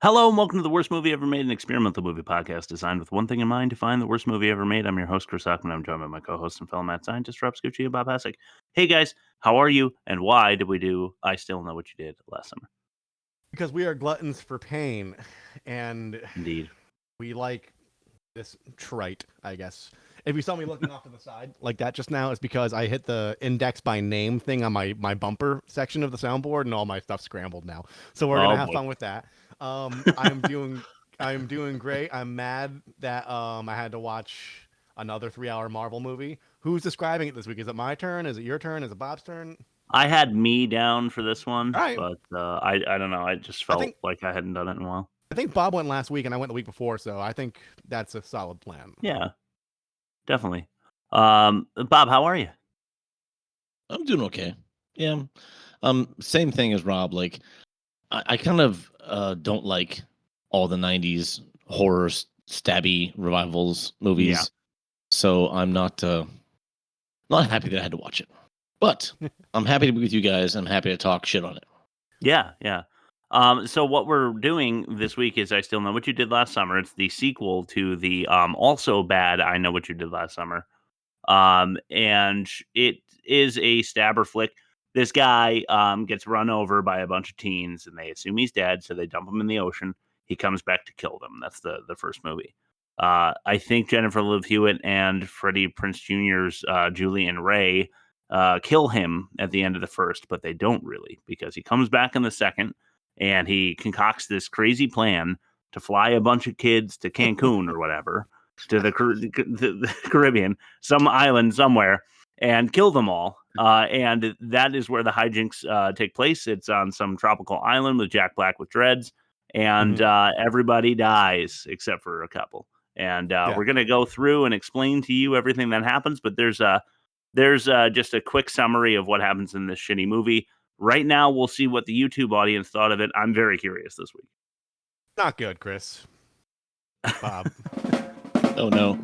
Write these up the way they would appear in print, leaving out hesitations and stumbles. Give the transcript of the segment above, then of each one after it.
Hello and welcome to the Worst Movie Ever Made, an experimental movie podcast designed with one thing in mind: to find the worst movie ever made. I'm your host, Chris Hockman. I'm joined by my co-host and fellow mad scientist, Rob Scucci and Bob Hasek. Hey guys, how are you? And why did we do I Still Know What You Did last summer? Because we are gluttons for pain, and Indeed. we like this trite, I guess. If you saw me looking off to the side like that just now, it's because I hit the index by name thing on my bumper section of the soundboard, and all my stuff's scrambled now. So we're gonna have fun with that. I'm doing great. I'm mad that I had to watch another 3-hour Marvel movie. Who's describing it this week? Is it my turn? Is it your turn? Is it Bob's turn? I had me down for this one, All right. but I don't know. I just felt like I hadn't done it in a while. I think Bob went last week, and I went the week before, so I think that's a solid plan. Yeah, definitely. Bob, how are you? I'm doing okay. Yeah. Same thing as Rob. Like, I kind of don't like all the '90s horror stabby revivals movies. Yeah. So I'm not happy that I had to watch it. But I'm happy to be with you guys. I'm happy to talk shit on it. Yeah. So what we're doing this week is I Still Know What You Did Last Summer. It's the sequel to the also bad I Know What You Did Last Summer. And it is a stabber flick. This guy gets run over by a bunch of teens, and they assume he's dead, so they dump him in the ocean. He comes back to kill them. That's the first movie. I think Jennifer Love Hewitt and Freddie Prinze Jr.'s Julie and Ray kill him at the end of the first, but they don't really, because he comes back in the second, and he concocts this crazy plan to fly a bunch of kids to Cancun or whatever, to the Caribbean, some island somewhere, and kill them all. And that is where the hijinks take place. It's on some tropical island with Jack Black with dreads, and everybody dies except for a couple. And we're going to go through and explain to you everything that happens, but there's just a quick summary of what happens in this shitty movie. Right now, we'll see what the YouTube audience thought of it. I'm very curious this week. Not good, Chris. Bob. Oh, no.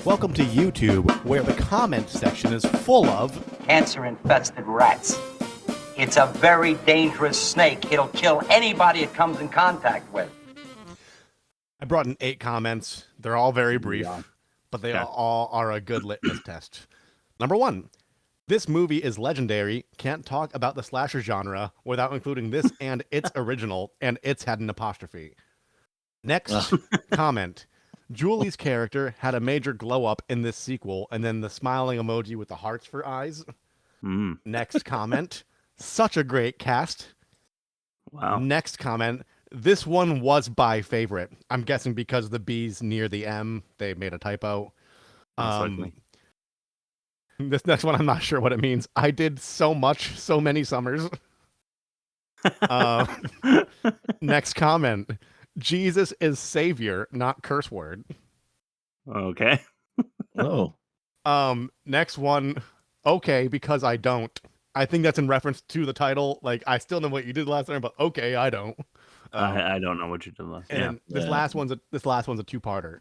Welcome to YouTube, where the comment section is full of cancer-infested rats. It's a very dangerous snake. It'll kill anybody it comes in contact with. I brought in 8 comments. They're all very brief, but they all are a good litmus test. Number 1. This movie is legendary. Can't talk about the slasher genre without including this and its original, and it's had an apostrophe. Next comment. Julie's character had a major glow up in this sequel, and then the smiling emoji with the hearts for eyes. Next comment. Such a great cast. Wow. Next comment. This one was my favorite. I'm guessing because the B's near the M, they made a typo. This next one, I'm not sure what it means. I did so much, so many summers. Next comment. Jesus is savior, not curse word. Okay. Oh. Next one. Okay, because I don't. I think that's in reference to the title. Like, I still know what you did last time, but okay, I don't. I don't know what you did last. And this last one's a 2-parter.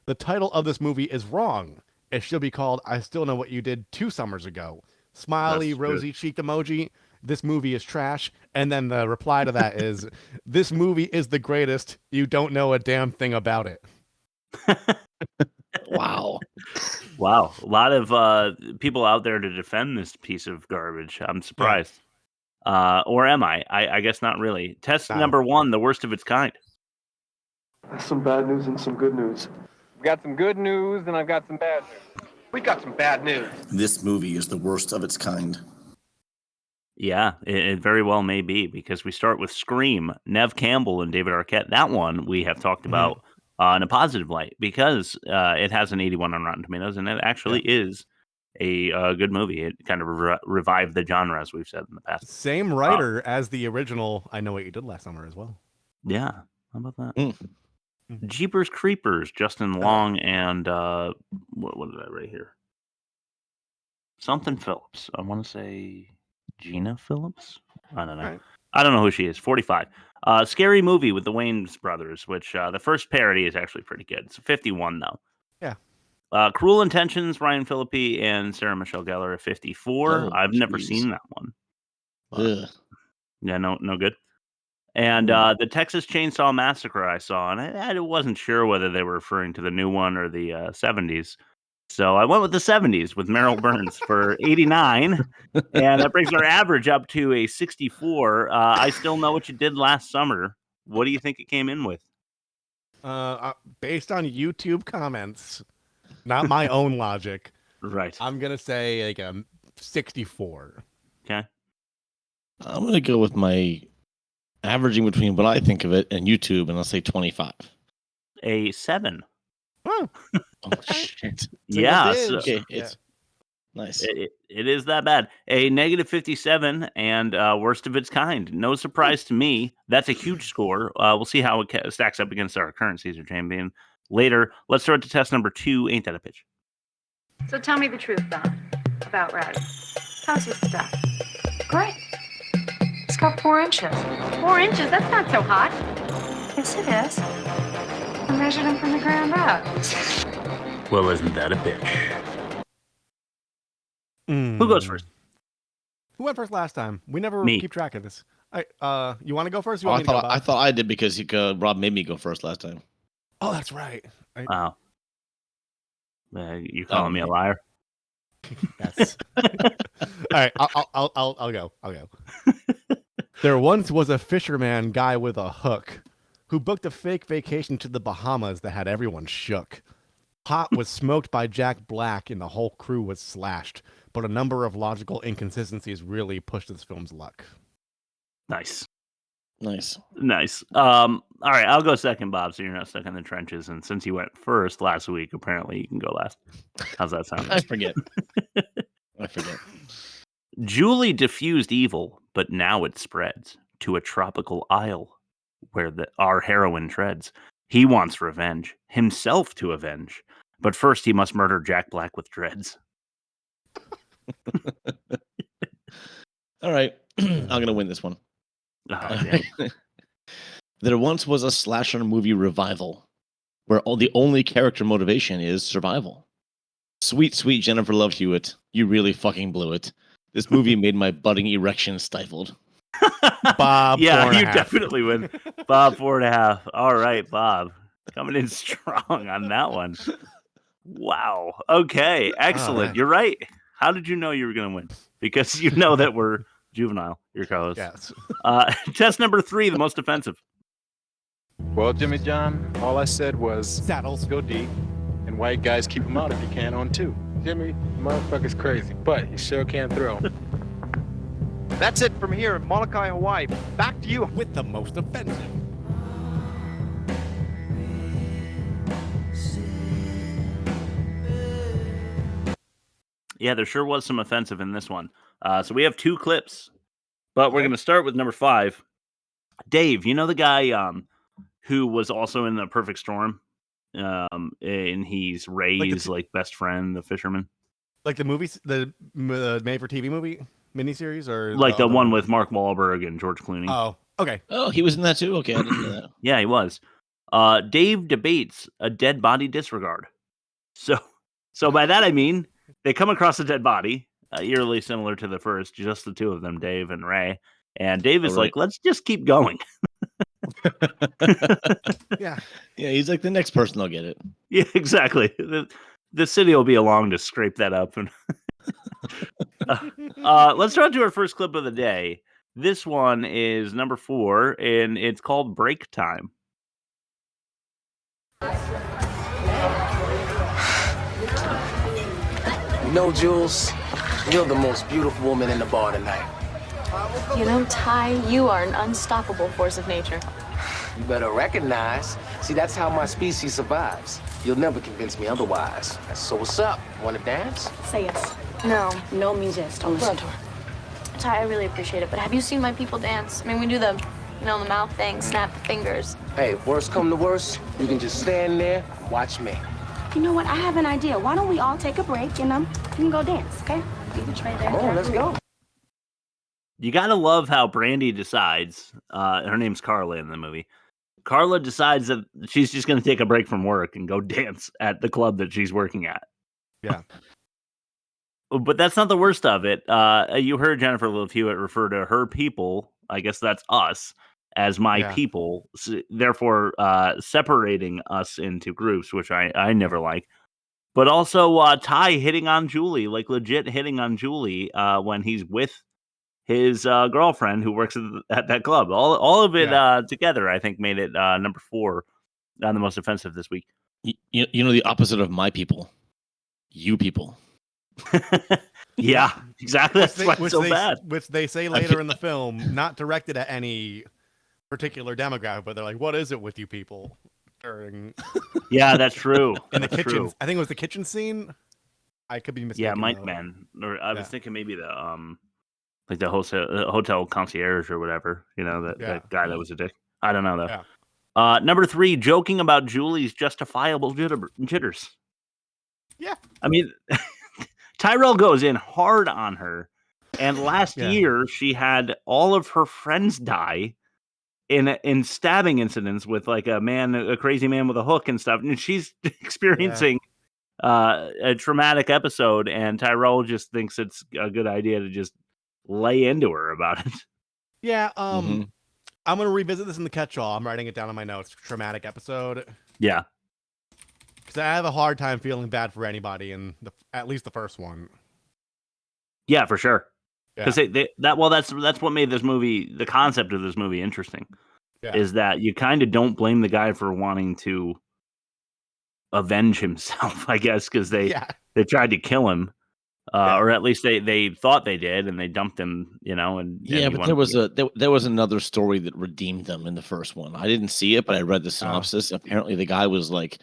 The title of this movie is wrong. It should be called I Still Know What You Did 2 summers ago. Smiley, rosy cheeked emoji. This movie is trash. And then the reply to that is, this movie is the greatest. You don't know a damn thing about it. Wow. Wow. A lot of people out there to defend this piece of garbage. I'm surprised. Or am I? I guess not really. Test number 1, the worst of its kind. That's some bad news and some good news. I've got some good news and I've got some bad news. We got some bad news. This movie is the worst of its kind. Yeah, it very well may be, because we start with Scream, Neve Campbell and David Arquette. That one we have talked about in a positive light, because it has an 81 on Rotten Tomatoes, and it actually is a good movie. It kind of revived the genre, as we've said in the past. Same writer as the original I Know What You Did Last Summer as well. Yeah, how about that? Jeepers Creepers, Justin Long and what did I write here? Something Phillips. I want to say Gina Phillips. I don't know. Right. I don't know who she is. 45. Scary Movie with the Wayans brothers, which the first parody is actually pretty good. It's 51 though. Yeah. Cruel Intentions, Ryan Phillippe and Sarah Michelle Gellar at 54. I've never seen that one. Yeah, no good. And the Texas Chainsaw Massacre I saw, and I wasn't sure whether they were referring to the new one or the 70s. So I went with the 70s with Meryl Burns for 89, and that brings our average up to a 64. I Still Know What You Did Last Summer. What do you think it came in with? Based on YouTube comments, not my own logic, Right. I'm gonna say like a 64. Okay. I'm going to go with my averaging between what I think of it and YouTube, and I'll say 25. A 7. Oh, Oh, shit. Yeah. digit. Okay, Yeah. it's nice. It is that bad. A negative 57 and worst of its kind. No surprise to me. That's a huge score. We'll see how it stacks up against our current Caesar champion later. Let's start to test number 2. Ain't that a bitch? So tell me the truth, Don, about Red. How's his stuff? Great. It's got 4 inches. 4 inches? That's not so hot. Yes, it is. I measured him from the ground up. Well, isn't that a bitch? Who goes first? Who went first last time? We never Me. keep track of this. You want to go first? You Oh, want me to go, I Bob? thought I did because Rob made me go first last time. Oh, that's right. Oh. You calling me a liar? Yes. All right, I'll go. There once was a fisherman guy with a hook who booked a fake vacation to the Bahamas that had everyone shook. Pot was smoked by Jack Black and the whole crew was slashed, but a number of logical inconsistencies really pushed this film's luck. Nice. All right, I'll go second, Bob, so you're not stuck in the trenches. And since you went first last week, apparently you can go last. How's that sound? I forget. Julie diffused evil, but now it spreads to a tropical isle where our heroine treads. He wants revenge, himself to avenge, but first he must murder Jack Black with dreads. All right, I'm going to win this one. Oh, damn. There once was a slasher movie revival where the only character motivation is survival. Sweet, sweet Jennifer Love Hewitt, you really fucking blew it. This movie made my budding erection stifled. Bob, yeah, 4.5. you definitely win. Bob, 4.5. All right, Bob, coming in strong on that one. Wow. Okay, excellent. right. You're right. How did you know you were going to win? Because you know that we're juvenile, your co-host. Yes. Test number 3, the most offensive. Well, Jimmy John, all I said was Saddles. go deep, and white guys keep them out if you can on 2. Jimmy, motherfucker's crazy, but he sure can throw. That's it from here in Molokai, Hawaii. Back to you. With the most offensive. Yeah, there sure was some offensive in this one. So we have 2 clips, but we're going to start with number 5. Dave, you know the guy who was also in The Perfect Storm? And he's Ray's best friend, the fisherman. Like the movies, the made-for-TV movie miniseries, or like the one with Mark Wahlberg and George Clooney. Oh, okay. Oh, he was in that too? Okay, I didn't know that. Yeah, he was. Dave debates a dead body disregard. So by that I mean they come across a dead body, eerily similar to the first, just the 2 of them, Dave and Ray. And Dave is like, let's just keep going. Yeah. Yeah, he's like, the next person will get it. Yeah, exactly. The city will be along to scrape that up. And let's run to our first clip of the day. This one is number 4, and it's called Break Time. You know, Jules, you're the most beautiful woman in the bar tonight. You know, Ty, you are an unstoppable force of nature. You better recognize. See, that's how my species survives. You'll never convince me otherwise. So what's up? Want to dance? Say yes. No means yes. Don't listen to her. Ty, I really appreciate it, but have you seen my people dance? I mean, we do the mouth thing, snap the fingers. Hey, worst come to worst, you can just stand there and watch me. You know what? I have an idea. Why don't we all take a break and you can go dance, okay? Which way there? Come on, let's go. You gotta love how Brandy decides. Her name's Carla in the movie. Carla decides that she's just gonna take a break from work and go dance at the club that she's working at. Yeah. But that's not the worst of it. You heard Jennifer Love Hewitt refer to her people, I guess that's us, as my Yeah. people, therefore separating us into groups, which I never like. But also Ty hitting on Julie, like legit hitting on Julie when he's with his girlfriend who works at that club. All of it together, I think, made it number 4 on the most offensive this week. You know the opposite of my people, you people. Yeah, exactly. That's why it's so bad. Which they say later in the film, not directed at any particular demographic, but they're like, "What is it with you people?" During Yeah, that's true. in the That's kitchen. true. I think it was the kitchen scene. I could be mistaken. Yeah, Mike though. Man. Or I was thinking maybe the like the hotel concierge or whatever. You know, that guy that was a dick. I don't know though. Yeah. Number 3, joking about Julie's justifiable jitters. Yeah. I mean, Tyrell goes in hard on her, and last year she had all of her friends die in stabbing incidents with like a crazy man with a hook and stuff, and she's experiencing a traumatic episode, and Tyrell just thinks it's a good idea to just lay into her about it. Yeah. I'm gonna revisit this in the catch-all. I'm writing it down on my notes. Traumatic episode. Yeah. Because I have a hard time feeling bad for anybody in at least the first one. Yeah, for sure. Because Yeah. that's what made this movie, the concept of this movie, interesting. Yeah. Is that you kind of don't blame the guy for wanting to avenge himself, I guess, because they tried to kill him, or at least they thought they did, and they dumped him, you know. And but there was another story that redeemed them in the first one. I didn't see it, but I read the synopsis. Apparently, the guy was like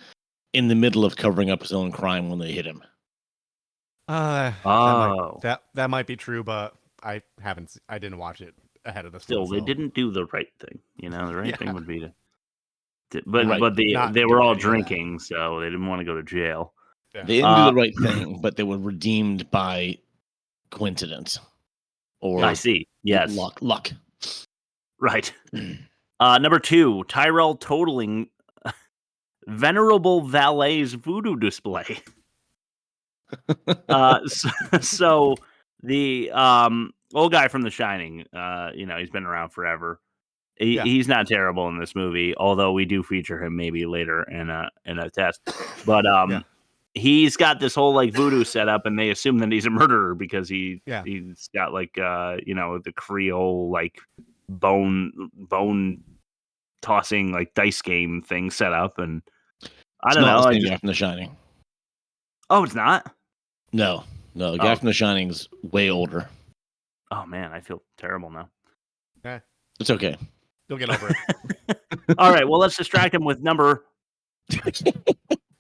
in the middle of covering up his own crime when they hit him. That might be true, but I didn't watch it ahead of this. Still, they didn't do the right thing. You know, the right thing would be to. But Not they were all drinking, so they didn't want to go to jail. Yeah. They didn't do the right thing, but they were redeemed by coincidence. Or I see. Yes. Luck. Right. Number 2, Tyrell totaling venerable valet's voodoo display. So the old guy from The Shining, he's been around forever. He's not terrible in this movie, although we do feature him maybe later in a test. But he's got this whole like voodoo setup, and they assume that he's a murderer because he's got like the Creole like bone tossing like dice game thing set up, and I don't know. The guy from The Shining. Oh, it's not. No, the guy from The Shining's way older. Oh man, I feel terrible now. Yeah, it's okay. You'll get over it. All right, well, let's distract him with number.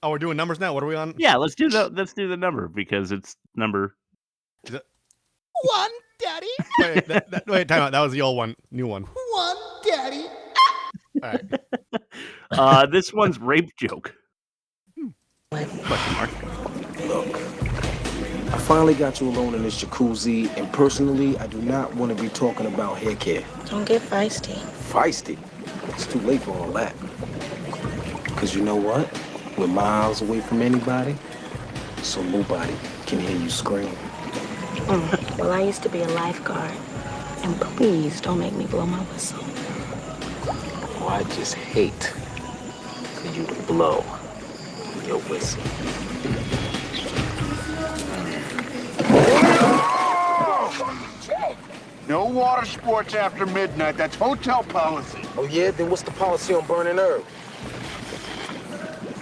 Oh, we're doing numbers now. What are we on? Yeah, let's do the number because it's number. Is it 1, Daddy? Wait, time out. That was the old one. New one. 1, Daddy. All right. This one's rape joke. Question mark. Look, I finally got you alone in this jacuzzi, and personally, I do not want to be talking about hair care. Don't get feisty. Feisty? It's too late for all that. Because you know what? We're miles away from anybody, so nobody can hear you scream. Well, I used to be a lifeguard, and please don't make me blow my whistle. Oh, I just hate for you to blow your whistle. No water sports after midnight. That's hotel policy. Oh, yeah? Then what's the policy on burning herb?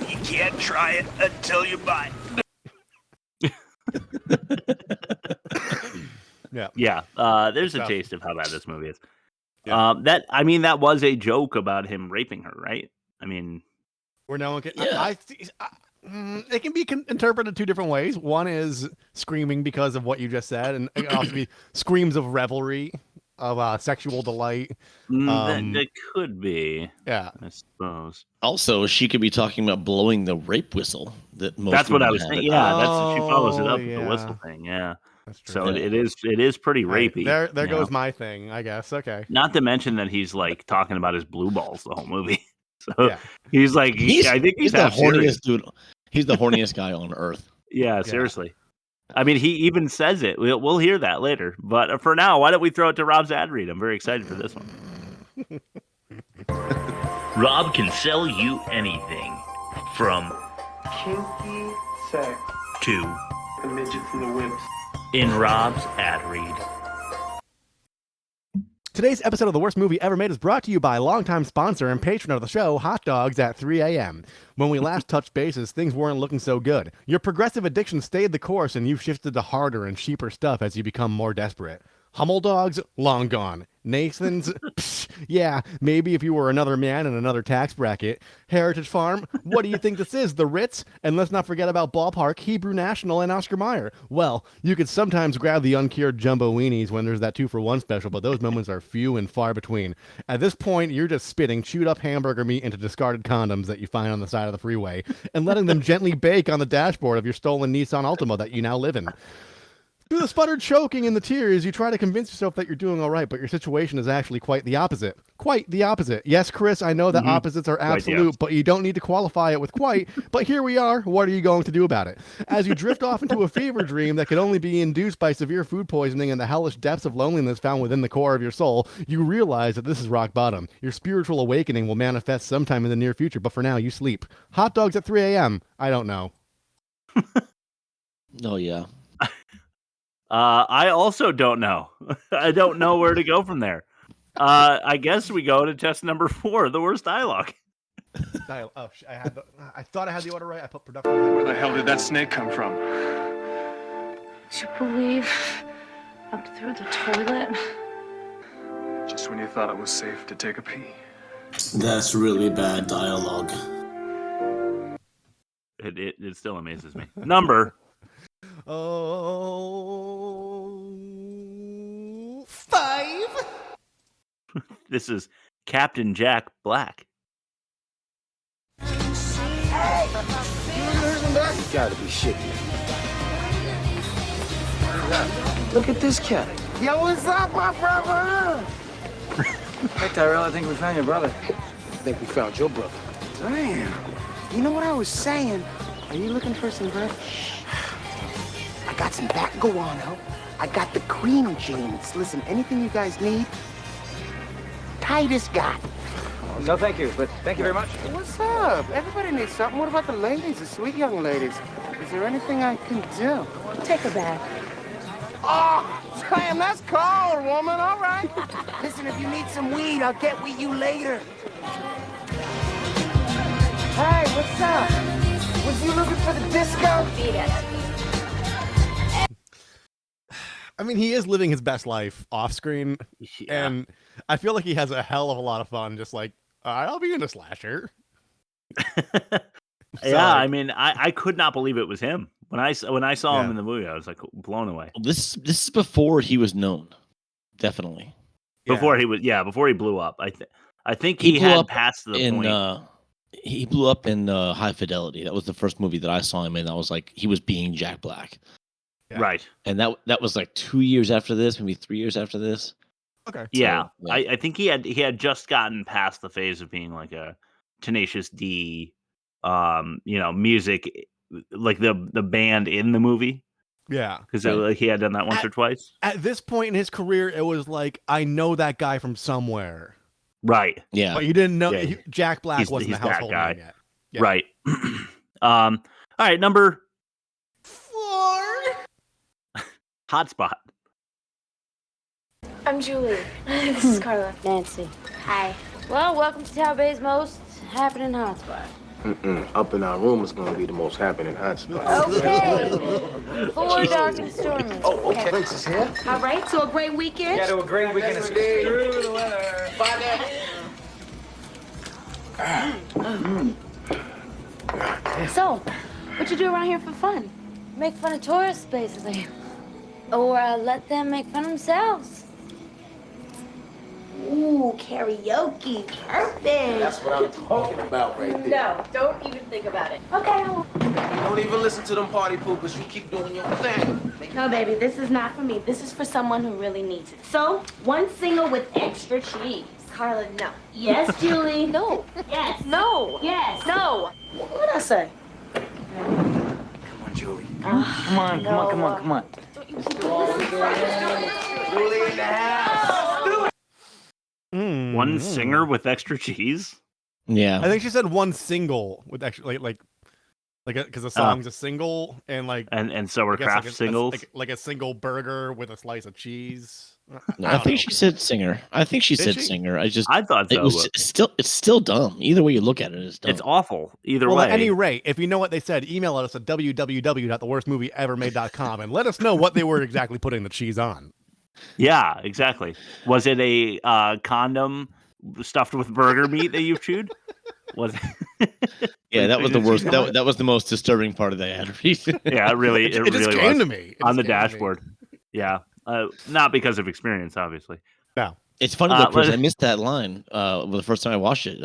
You can't try it until you buy it. Yeah. There's a taste of how bad this movie is. Yeah. That was a joke about him raping her, right? I mean, where no one can. Yeah. It can be interpreted 2 different ways. One is screaming because of what you just said, and it can also be screams of revelry, of sexual delight. That could be. Yeah, I suppose. Also, she could be talking about blowing the rape whistle. That's what I was saying. Yeah, she follows it up with the whistle thing. Yeah. So it is pretty rapey. There goes my thing, I guess. Okay. Not to mention that he's like talking about his blue balls the whole movie. So he's like, I think he's the horniest dude. He's the horniest guy on earth. Yeah, seriously. I mean, he even says it. We'll hear that later. But for now, why don't we throw it to Rob's ad read? I'm very excited for this one. Rob can sell you anything, from Kinky sex. to The midgets and the wimps. in Rob's ad read. Today's episode of The Worst Movie Ever Made is brought to you by longtime sponsor and patron of the show, Hot Dogs at 3 a.m. When we last touched bases, things weren't looking so good. Your progressive addiction stayed the course, and you've shifted to harder and cheaper stuff as you become more desperate. Hummel dogs, long gone. Nathan's, psh, yeah, maybe if you were another man in another tax bracket. Heritage Farm, what do you think this is, the Ritz? And let's not forget about Ballpark, Hebrew National, and Oscar Mayer. Well, you could sometimes grab the uncured jumbo weenies when there's that 2-for-1 special, but those moments are few and far between. At this point, you're just spitting chewed up hamburger meat into discarded condoms that you find on the side of the freeway and letting them gently bake on the dashboard of your stolen Nissan Altima that you now live in. Through the sputtered choking and the tears, you try to convince yourself that you're doing all right, but your situation is actually quite the opposite. Quite the opposite. Yes, Chris, I know that opposites are absolute, but you don't need to qualify it with quite. But here we are. What are you going to do about it? As you drift off into a fever dream that can only be induced by severe food poisoning and the hellish depths of loneliness found within the core of your soul, you realize that this is rock bottom. Your spiritual awakening will manifest sometime in the near future, but for now, you sleep. Hot dogs at 3 a.m. I don't know. Oh, yeah. I also don't know. I don't know where to go from there. I guess we go to test number 4, the worst dialogue. I thought I had the order right. I put production. Where the hell did that snake come from? Would you believe up through the toilet? Just when you thought it was safe to take a pee. That's really bad dialogue. It still amazes me. Number 5. This is Captain Jack Black. You gotta be shitting me. Look at this cat. Yo, what's up, my brother? Hey, Tyrell, I think we found your brother. I think we found your brother. Damn. You know what I was saying? Are you looking for some bread? I got some back guano. I got the cream jeans. Listen, anything you guys need, Titus got. No, thank you, but thank you very much. What's up? Everybody needs something. What about the ladies, the sweet young ladies? Is there anything I can do? Take a bath. Oh, damn, that's cold, woman. All right. Listen, if you need some weed, I'll get with you later. Hey, what's up? Was you looking for the disco? Beat it. I mean, he is living his best life off screen, and I feel like he has a hell of a lot of fun. Just like, I'll be in a slasher. Yeah, I mean, I could not believe it was him when I saw him in the movie. I was like blown away. This is before he was known, definitely. Before he blew up. I think he had passed the point. He blew up in High Fidelity. That was the first movie that I saw him in. I was like, he was being Jack Black. Yeah. Right. And that was like 2 years after this, maybe 3 years after this. Okay. Yeah. So, I think he had just gotten past the phase of being like a Tenacious D, music, like the band in the movie. Yeah. Because like he had done that once or twice. At this point in his career, it was like, I know that guy from somewhere. Right. Yeah. But you didn't know Jack Black wasn't a household name yet. Yeah. Right. All right, number 4. Hotspot. I'm Julie. This is Carla. Nancy. Hi. Well, welcome to Tower Bay's most happening hotspot. Up in our room is going to be the most happening hotspot. Okay. 4 dark and stormy. Oh, okay. Thanks, is here. All right, so a great weekend? Yeah, to a great weekend. It's through the weather. So, what you do around here for fun? Make fun of tourists, basically. Or let them make fun of themselves. Ooh, karaoke. Perfect. That's what I'm talking about right there. No, don't even think about it. Okay. Don't even listen to them party poopers. You keep doing your thing. No, baby, this is not for me. This is for someone who really needs it. So, one single with extra cheese. Carla, no. Yes, Julie. No. Yes. No. Yes. No. What did I say? Come on, Julie. Come on. Julie in the house. One singer with extra cheese? Yeah. I think she said one single with extra like because the song's a single and so are craft singles like a single burger with a slice of cheese. I think she said singer. I think she said singer. I thought so. It's still dumb. Either way you look at it, it's dumb. It's awful. Either well, way. At any rate, if you know what they said, email us at www.theworstmovieevermade.com and let us know what they were exactly putting the cheese on. Yeah, exactly. Was it a condom stuffed with burger meat that you've chewed? Was it? Yeah, that was the worst. That was the most disturbing part of the ad read. Yeah, it really just came to me on the dashboard. Yeah, not because of experience, obviously. No, it's funny though, Chris. I missed that line the first time I watched it.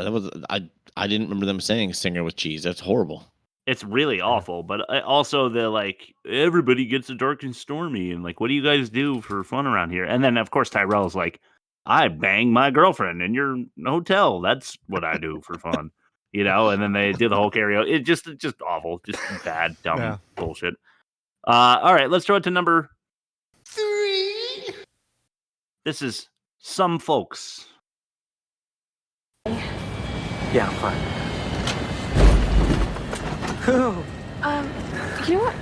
I didn't remember them saying singer with cheese. That's horrible. It's really awful, but also the everybody gets a dark and stormy, and what do you guys do for fun around here? And then of course Tyrell's like, I bang my girlfriend in your hotel. That's what I do for fun, And then they do the whole karaoke. It's just awful, just bad, dumb bullshit. All right, let's throw it to number 3. This is Some Folks. Yeah, I'm fine. You know what?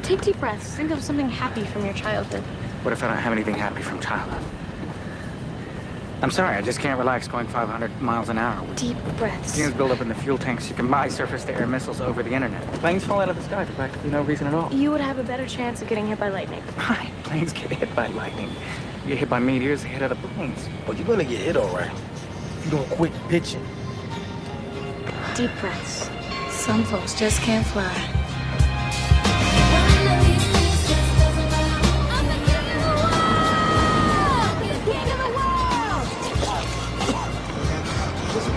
Take deep breaths. Think of something happy from your childhood. What if I don't have anything happy from childhood? I'm sorry, I just can't relax going 500 miles an hour. Deep breaths. Fumes build up in the fuel tanks. You can buy surface-to-air missiles over the internet. Planes fall out of the sky for practically no reason at all. You would have a better chance of getting hit by lightning. Right, planes get hit by lightning. You get hit by meteors, hit other planes. But you're gonna get hit all right. If you don't quit bitching. Deep breaths. Some folks just can't fly.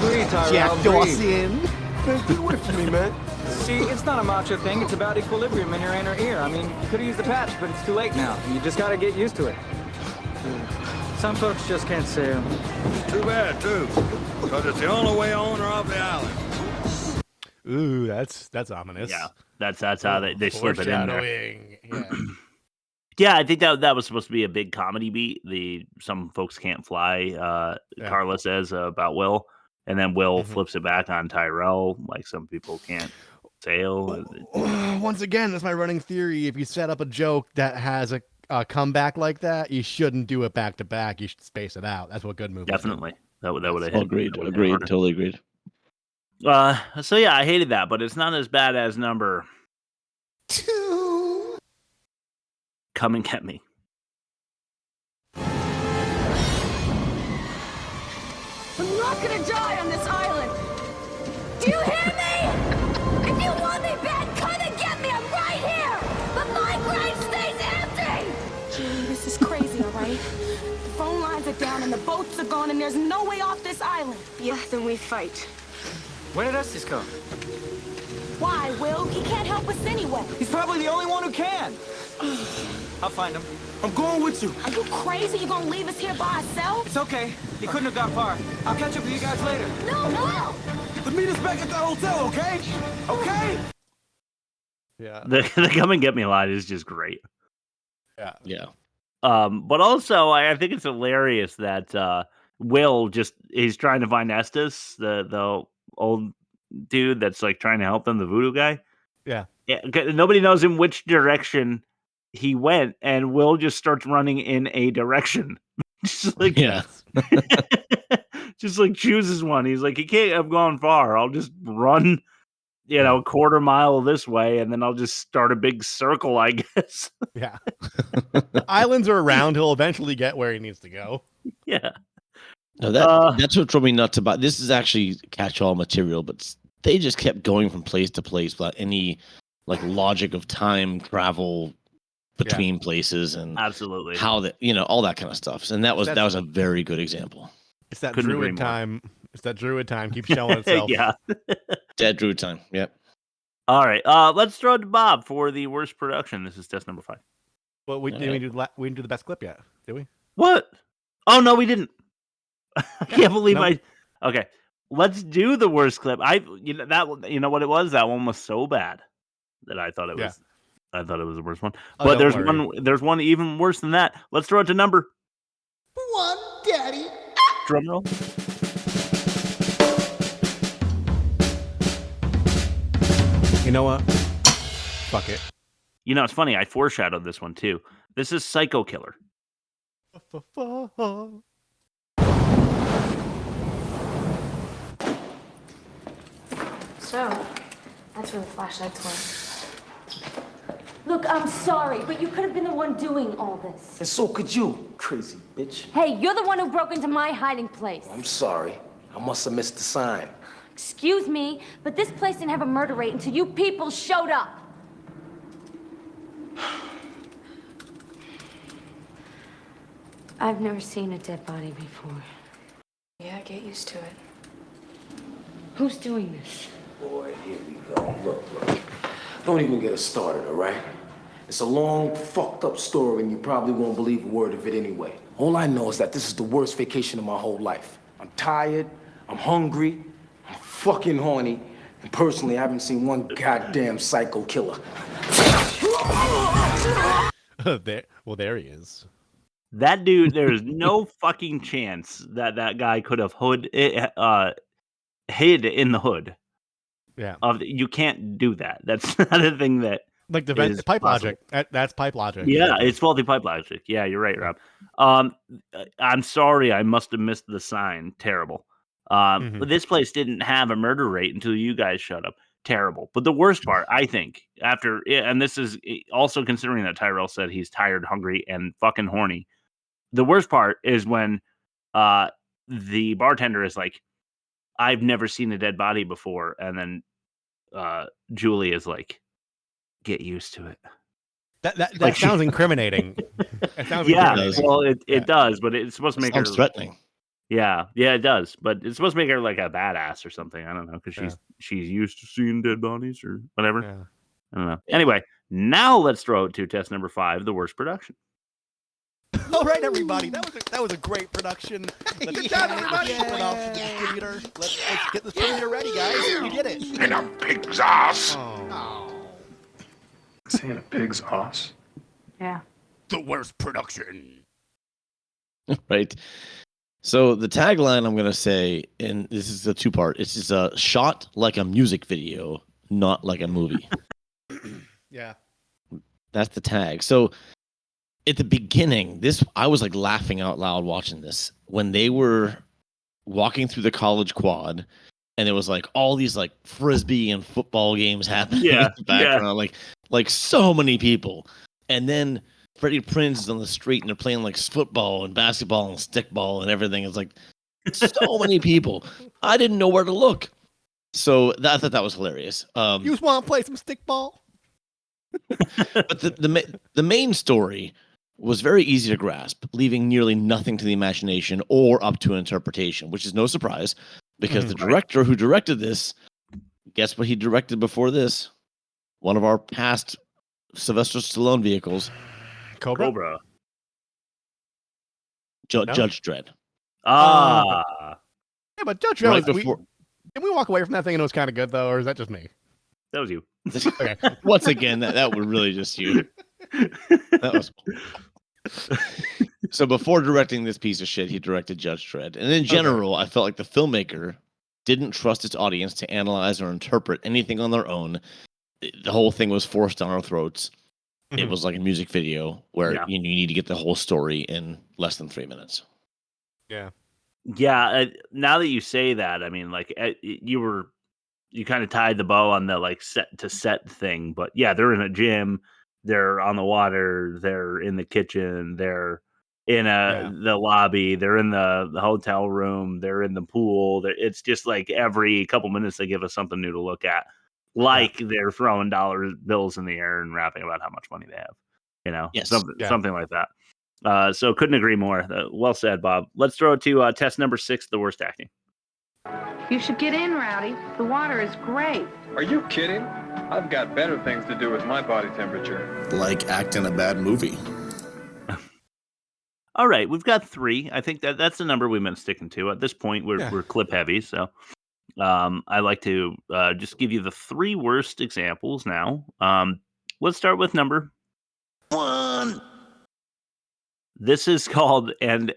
Breathe, Tyrell. Jack Dawson. Man, get away from me, man. See, it's not a macho thing. It's about equilibrium in your inner ear. I mean, you could have used the patch, but it's too late now. You just got to get used to it. Some folks just can't sail. Too bad, too, because it's the only way on or off the island. Ooh, that's ominous. Yeah, that's how they slip it in there. Yeah. Yeah, I think that was supposed to be a big comedy beat. Some folks can't fly. Carla says about Will, and then Will flips it back on Tyrell. Like some people can't sail. Once again, that's my running theory. If you set up a joke that has a comeback like that, you shouldn't do it back to back. You should space it out. That's what good movies definitely do. That would have hit. Agreed. Totally agreed. So yeah, I hated that, but it's not as bad as number 2. Come and Get Me. I'm not gonna die on this island. Do you hear me? If you want me back, come and get me. I'm right here. But my grave stays empty. Gee, this is crazy, all right? The phone lines are down and the boats are gone and there's no way off this island. Yeah, then we fight. Where did Estes go? Why, Will? He can't help us anyway. He's probably the only one who can. I'll find him. I'm going with you. Are you crazy? You gonna leave us here by ourselves? It's okay. He couldn't have got far. I'll catch up with you guys later. No! But meet us back at the hotel, okay? Okay? Yeah. The Come and Get Me line is just great. Yeah. But also, I think it's hilarious that Will he's trying to find Estes, the old dude that's trying to help them, the voodoo guy. Yeah. Nobody knows in which direction he went, and Will just starts running in a direction. Just chooses one. He's like, he can't have gone far. I'll just run, a quarter mile this way, and then I'll just start a big circle, I guess. Yeah. Islands are around. He'll eventually get where he needs to go. Yeah. No, that's what drove me nuts about this. Is actually catch-all material, but they just kept going from place to place without any logic of time travel between places and absolutely how that all that kind of stuff. And that was a very good example. It's that druid time. It's that druid time keeps showing itself. Yeah. Dead druid time. Yep. All right. Let's throw it to Bob for the worst production. This is test number 5. Well, we didn't do the best clip yet, did we? What? Oh no, we didn't. I can't believe Okay, let's do the worst clip. You know what it was? That one was so bad that I thought it was. Yeah. I thought it was the worst one. But there's one even worse than that. Let's throw it to number 1, Daddy. drum roll. You know what? Fuck it. You know, it's funny. I foreshadowed this one too. This is Psycho Killer. So, that's where the flashlights were. Look, I'm sorry, but you could have been the one doing all this. And so could you, crazy bitch. Hey, you're the one who broke into my hiding place. I'm sorry. I must have missed the sign. Excuse me, but this place didn't have a murder rate until you people showed up. I've never seen a dead body before. Yeah, get used to it. Who's doing this? Boy, here we go. Look. Don't even get us started, all right? It's a long, fucked up story, and you probably won't believe a word of it anyway. All I know is that this is the worst vacation of my whole life. I'm tired, I'm hungry, I'm fucking horny, and personally, I haven't seen one goddamn psycho killer. There he is. That dude, there's no fucking chance that guy could have hid in the hood. Yeah. You can't do that. That's not a thing that like the vent, pipe possible. Logic. That's pipe logic. Yeah, it's faulty pipe logic. Yeah, you're right, Rob. I'm sorry, I must have missed the sign. Terrible. But this place didn't have a murder rate until you guys showed up. Terrible. But the worst part, I think, and this is also considering that Tyrell said he's tired, hungry, and fucking horny. The worst part is when the bartender is like, I've never seen a dead body before. And then Julie is like, get used to it. That like, sounds incriminating. It sounds incriminating. Well, it does, but it's supposed to make her threatening. Yeah, it does. But it's supposed to make her like a badass or something. I don't know, because she's used to seeing dead bodies or whatever. Yeah. I don't know. Anyway, now let's throw it to test number 5, the worst production. All right, everybody, that was a great production. Good job, everybody. Let's get this premiere ready, guys. You did it. In a pig's ass. Oh. Saying a pig's ass? Yeah. The worst production. Right. So the tagline I'm going to say, and this is a two-part, it's just a shot like a music video, not like a movie. Yeah. That's the tag. So at the beginning, I was like laughing out loud watching this when they were walking through the college quad, and it was like all these like frisbee and football games happening in the background, like so many people, and then Freddie Prinze is on the street and they're playing like football and basketball and stickball and everything. It's like so many people. I didn't know where to look, so I thought that was hilarious. You just want to play some stickball? But the main story was very easy to grasp, leaving nearly nothing to the imagination or up to interpretation, which is no surprise because the director who directed this, guess what he directed before this? One of our past Sylvester Stallone vehicles. Cobra. Judge Dredd. Yeah, but Judge Dredd right before. Did we walk away from that thing and it was kind of good, though, or is that just me? That was you. Okay. Once again, that was really just you. That was cool. So before directing this piece of shit, he directed Judge Dredd. And in general, I felt like the filmmaker didn't trust its audience to analyze or interpret anything on their own. The whole thing was forced down our throats. It was like a music video where you need to get the whole story in less than 3 minutes. Yeah. Yeah. Now that you say that, I mean, like you kind of tied the bow on the like set to set thing, but yeah, they're in a gym, they're on the water, they're in the kitchen, they're in the lobby, they're in the hotel room, they're in the pool. It's just like every couple minutes they give us something new to look at. Like they're throwing dollar bills in the air and rapping about how much money they have, something like that. So couldn't agree more. Well said, Bob. Let's throw it to test number 6, the worst acting. You should get in, Rowdy. The water is great. Are you kidding? I've got better things to do with my body temperature. Like act in a bad movie. All right, we've got 3. I think that's the number we've been sticking to. At this point, we're clip heavy, so I like to just give you the 3 worst examples now. Let's start with number 1. This is called, and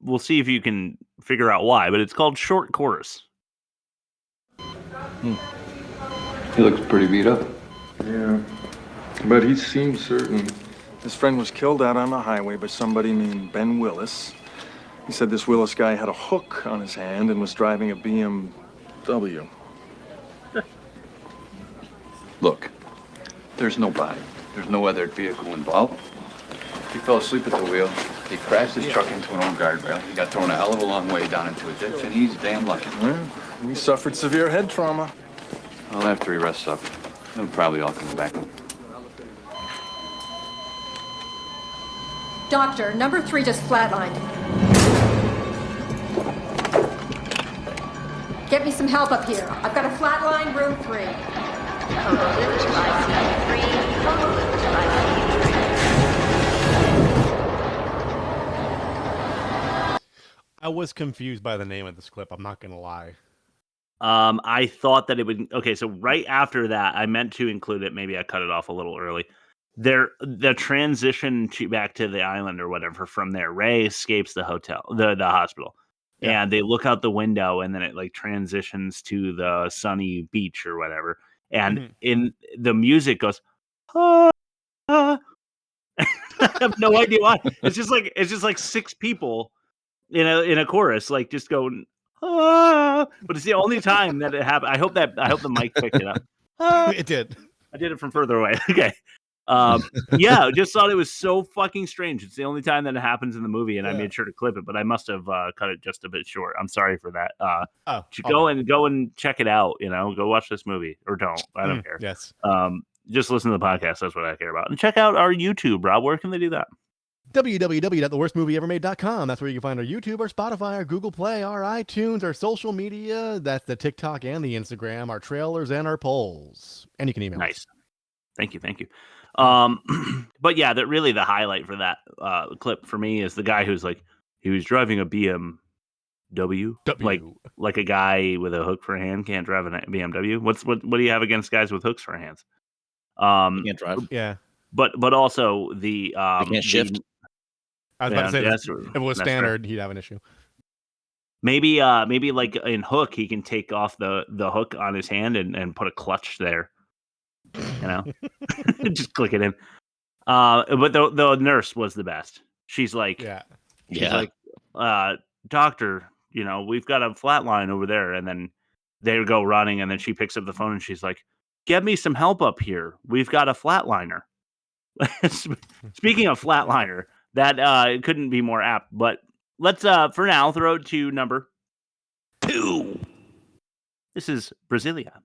we'll see if you can figure out why, but it's called Short Chorus. He looks pretty beat up. Yeah, but he seemed certain. His friend was killed out on the highway by somebody named Ben Willis. He said this Willis guy had a hook on his hand and was driving a BMW. Look, there's no body. There's no other vehicle involved. He fell asleep at the wheel. He crashed his truck into an old guardrail. He got thrown a hell of a long way down into a ditch, and he's damn lucky. Yeah, he suffered severe head trauma. Well, after he rests up, he'll probably all come back. Doctor, number 3 just flatlined. Get me some help up here. I've got a flatline, room 3. I was confused by the name of this clip. I'm not gonna lie. I thought that it would. Okay, so right after that, I meant to include it. Maybe I cut it off a little early. The transition back to the island or whatever. From there, Ray escapes the hospital, and they look out the window, and then it like transitions to the sunny beach or whatever. And in the music goes, ah, ah. I have no idea why. It's just like 6 people in a chorus, like just going, ah. But it's the only time that it happened. I hope the mic picked it up. Ah. It did. I did it from further away. Okay. Yeah, just thought it was so fucking strange. It's the only time that it happens in the movie, and I made sure to clip it, but I must have cut it just a bit short. I'm sorry for that. Go and check it out. Go watch this movie or don't. I don't care. Yes. Just listen to the podcast. That's what I care about. And check out our YouTube, Rob. Where can they do that? www.theworstmovieevermade.com. That's where you can find our YouTube, our Spotify, our Google Play, our iTunes, our social media. That's the TikTok and the Instagram, our trailers and our polls. And you can email us. Thank you. But yeah, that really the highlight for that clip for me is the guy who's like, he was driving a BMW. Like a guy with a hook for a hand can't drive a BMW. What do you have against guys with hooks for hands? Can't drive. Yeah. But also the they can't shift. I was about to say if it was standard, he'd have an issue. Maybe like in Hook, he can take off the hook on his hand and put a clutch there. Just click it in. But the nurse was the best. She's like, doctor, we've got a flatline over there. And then they go running, and then she picks up the phone and she's like, get me some help up here. We've got a flatliner. Speaking of flatliner, that couldn't be more apt. But let's for now throw it to number 2. This is Brasilia.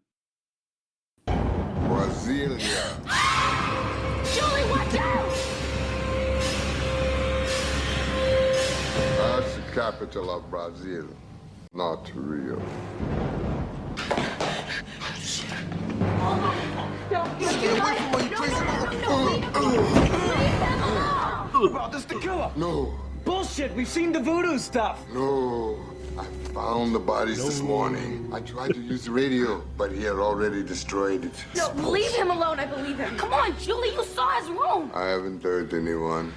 Julie, watch out! That's the capital of Brazil, not Rio. About this the killer? No. Bullshit, we've seen the voodoo stuff. No. I found the bodies this morning. I tried to use the radio, but he had already destroyed it. No, leave him alone. I believe him. Come on, Julie, you saw his room. I haven't hurt anyone.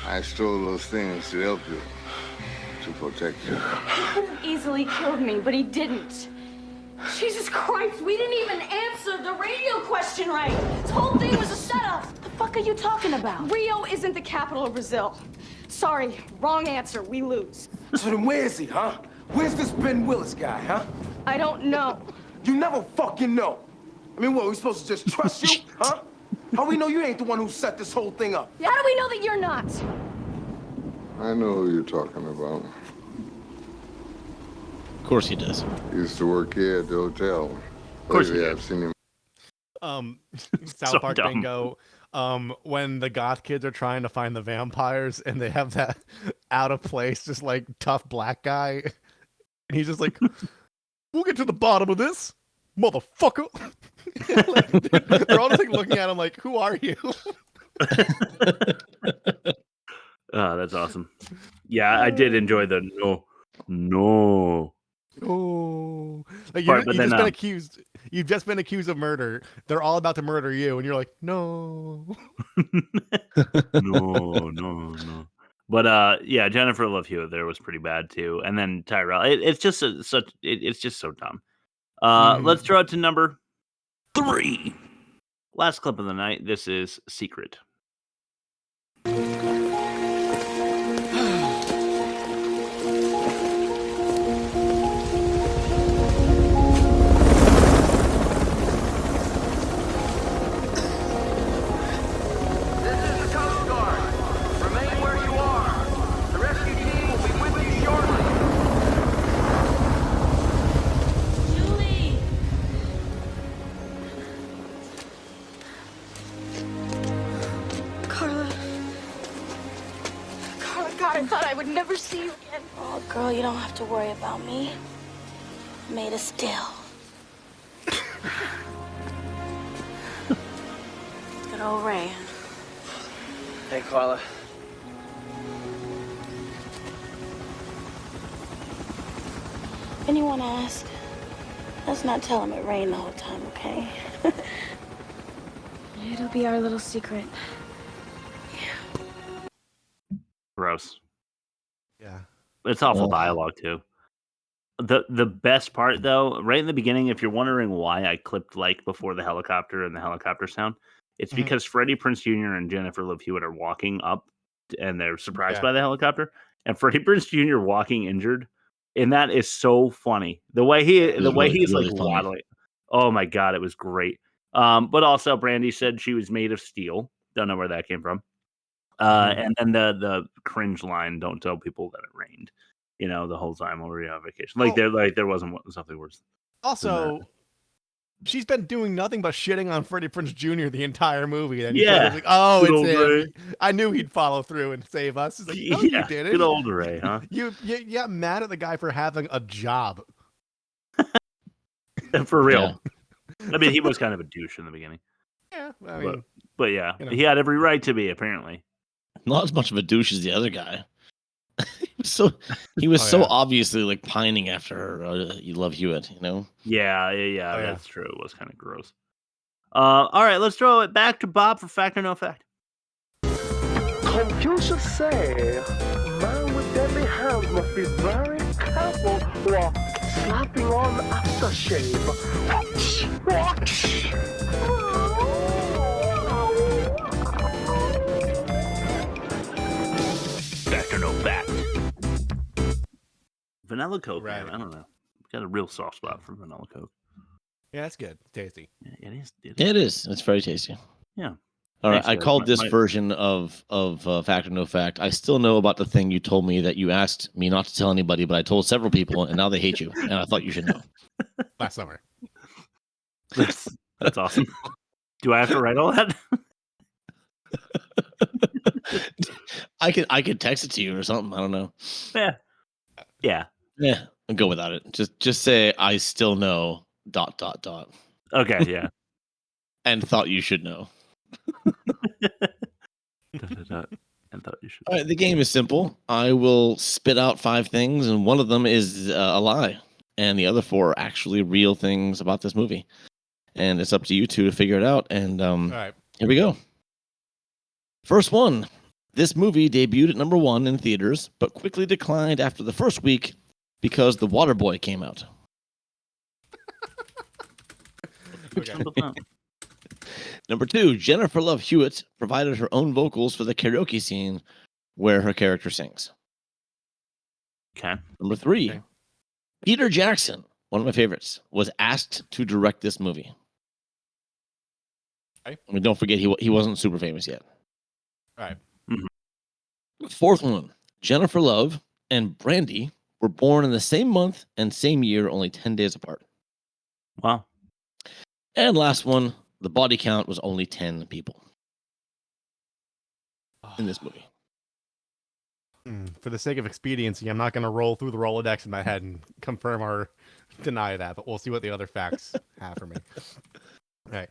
I stole those things to help you, to protect you. He could have easily killed me, but he didn't. Jesus Christ, we didn't even answer the radio question right. This whole thing was a setup. What the fuck are you talking about? Rio isn't the capital of Brazil. Sorry, wrong answer. We lose. So then where is he, huh? Where's this Ben Willis guy, huh? I don't know. You never fucking know. I mean, what, we supposed to just trust you, huh? How we know you ain't the one who set this whole thing up? How do we know that you're not? I know who you're talking about. Of course he does. He used to work here at the hotel. Of course Lately, I've seen him. South Park bingo. When the goth kids are trying to find the vampires and they have that out of place, just like tough black guy, and he's just like, "We'll get to the bottom of this, motherfucker." They're all just like looking at him like, "Who are you?" Oh, that's awesome. Yeah, I did enjoy the no. Oh, like you've just been accused of murder. They're all about to murder you, and you're like, no. no. But yeah, Jennifer Love Hewitt there was pretty bad too, and then Tyrell. It's just it's just so dumb. Let's throw it to number 3. Last clip of the night. This is Secret. I thought I would never see you again. Oh, girl, you don't have to worry about me. I made us still. Good old Ray. Hey, Carla. If anyone asks, let's not tell him it rained the whole time, okay? It'll be our little secret. Gross. Yeah. It's awful dialogue too. The best part though, right in the beginning, if you're wondering why I clipped like before the helicopter and the helicopter sound, it's because Freddie Prinze Jr. and Jennifer Love Hewitt are walking up and they're surprised by the helicopter, and Freddie Prinze Jr. walking injured, and that is so funny. The way he's really like funny. waddling. Oh my god, it was great. But also Brandy said she was made of steel. Don't know where that came from. And then the cringe line, "Don't tell people that it rained," the whole time while we were on vacation. There wasn't something worse. Also, she's been doing nothing but shitting on Freddie Prinze Jr. the entire movie. And Yeah. like, oh, Good it's old him. Ray. I knew he'd follow through and save us. It's like, no, you didn't. Good old Ray, huh? You got mad at the guy for having a job. For real. Yeah. I mean, he was kind of a douche in the beginning. Yeah, I mean, but yeah, he had every right to be, apparently. Not as much of a douche as the other guy. He was so obviously like pining after her. You love Hewitt, Yeah, that's true. It was kind of gross. All right, let's throw it back to Bob for fact or no fact. Confucius say, man with deadly hands must be very careful while slapping on aftershave. Fact or no fact? Vanilla Coke, man. I don't know. Got a real soft spot for vanilla Coke. Yeah, that's good. Tasty. Yeah, it is. It is. It's very tasty. Yeah. All right. Thanks, I guys. called this version of fact or no fact. I still know about the thing you told me that you asked me not to tell anybody, but I told several people, and now they hate you. And I thought you should know. Last summer. That's awesome. Do I have to write all that? I could text it to you or something. I don't know. Yeah. I'll go without it. Just say I still know ... Okay, yeah. And thought you should know. And thought you should. All right, the game is simple. I will spit out 5 things, and one of them is a lie, and the other 4 are actually real things about this movie. And it's up to you two to figure it out. And all right, here we go. First one. This movie debuted at number 1 in theaters, but quickly declined after the first week because The Waterboy came out. Number 2, Jennifer Love Hewitt provided her own vocals for the karaoke scene where her character sings. Okay. Number 3, Peter Jackson, one of my favorites, was asked to direct this movie. Okay. I mean, don't forget, he wasn't super famous yet. All right. Mm-hmm. 4th one, Jennifer Love and Brandy were born in the same month and same year, only 10 days apart. Wow. And last one, the body count was only 10 people in this movie. For the sake of expediency, I'm not going to roll through the Rolodex in my head and confirm or deny that, but we'll see what the other facts have for me. All right.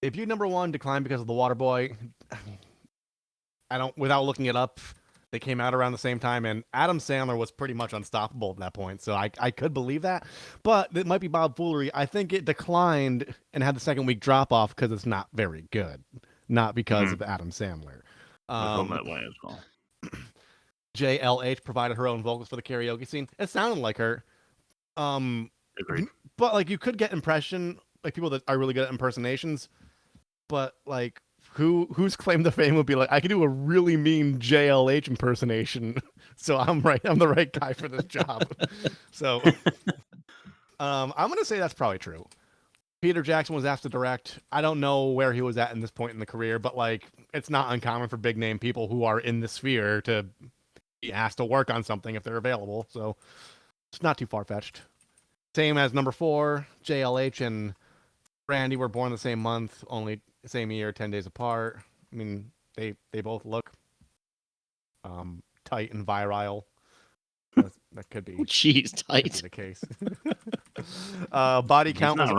Debut number 1 declined because of The Waterboy. I don't, without looking it up, they came out around the same time, and Adam Sandler was pretty much unstoppable at that point, so I could believe that. But it might be Bob foolery. I think it declined and had the second week drop off because it's not very good, not because of Adam Sandler. I feel that way as well. JLH provided her own vocals for the karaoke scene. It sounded like her. Agreed. But like you could get impression, like people that are really good at impersonations. but like, whose claim to fame would be like, I could do a really mean JLH impersonation, so I'm the right guy for this job. So, I'm gonna say that's probably true. Peter Jackson was asked to direct. I don't know where he was at in this point in the career, but like, it's not uncommon for big name people who are in the sphere to be asked to work on something if they're available. So it's not too far fetched. Same as number 4, JLH and Brandy were born the same month, only same year, 10 days apart. I mean, they both look tight and virile. That could be. Jeez, tight. Could be the case. Body count was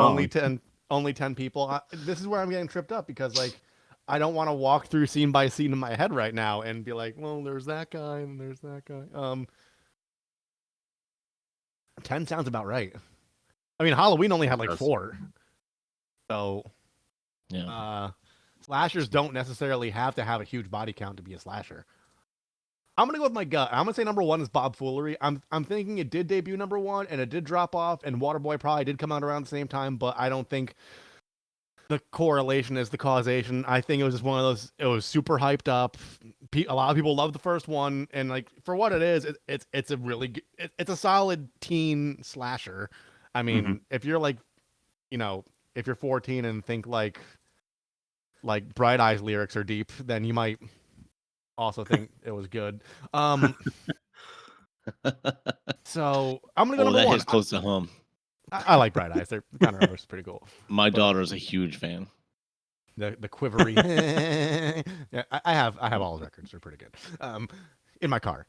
only 10 people. This is where I'm getting tripped up because like I don't want to walk through scene by scene in my head right now and be like, well, there's that guy and there's that guy. 10 sounds about right. I mean, Halloween only had like 4. So, yeah. Slashers don't necessarily have to have a huge body count to be a slasher. I'm gonna go with my gut. I'm gonna say number 1 is Bob Foolery. I'm thinking it did debut number 1 and it did drop off, and Waterboy probably did come out around the same time, but I don't think the correlation is the causation. I think it was just one of those. It was super hyped up. A lot of people love the first one, and like for what it is, it's a really it's a solid teen slasher. I mean, if you're like, if you're 14 and think like Bright Eyes lyrics are deep, then you might also think it was good. So I'm gonna go number 1. That hits close to home. I like Bright Eyes. They're kind of pretty cool. My daughter's a huge fan. The quivery. Yeah, I have all the records. They're pretty good. In my car.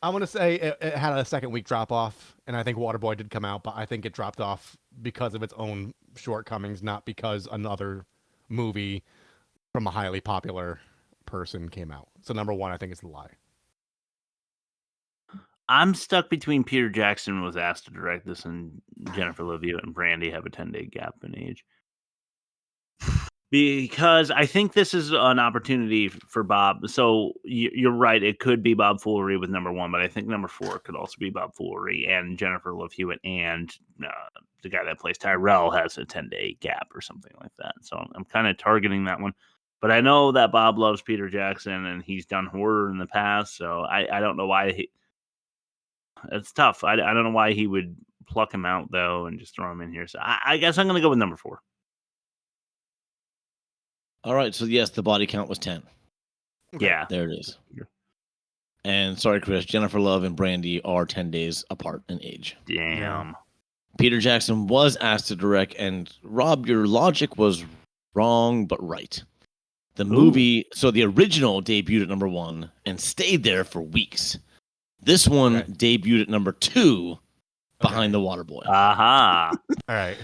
I want to say it had a second week drop off, and I think Waterboy did come out, but I think it dropped off because of its own shortcomings, not because another movie from a highly popular person came out. So number 1, I think, is The Lie. I'm stuck between Peter Jackson was asked to direct this and Jennifer Love Hewitt and Brandy have a 10-day gap in age. Because I think this is an opportunity for Bob. So you're right. It could be Bob Foolery with number 1, but I think number 4 could also be Bob Foolery and Jennifer Love Hewitt, and the guy that plays Tyrell has a 10-day gap or something like that. So I'm kind of targeting that one. But I know that Bob loves Peter Jackson and he's done horror in the past. So I don't know why it's tough. I don't know why he would pluck him out though and just throw him in here. So I guess I'm going to go with number 4. All right, so yes, the body count was 10. Yeah. There it is. And sorry, Chris, Jennifer Love and Brandy are 10 days apart in age. Damn. Peter Jackson was asked to direct, and Rob, your logic was wrong, but right. The movie, so the original debuted at number 1 and stayed there for weeks. This one debuted at number 2 behind The Waterboy. Aha. All right.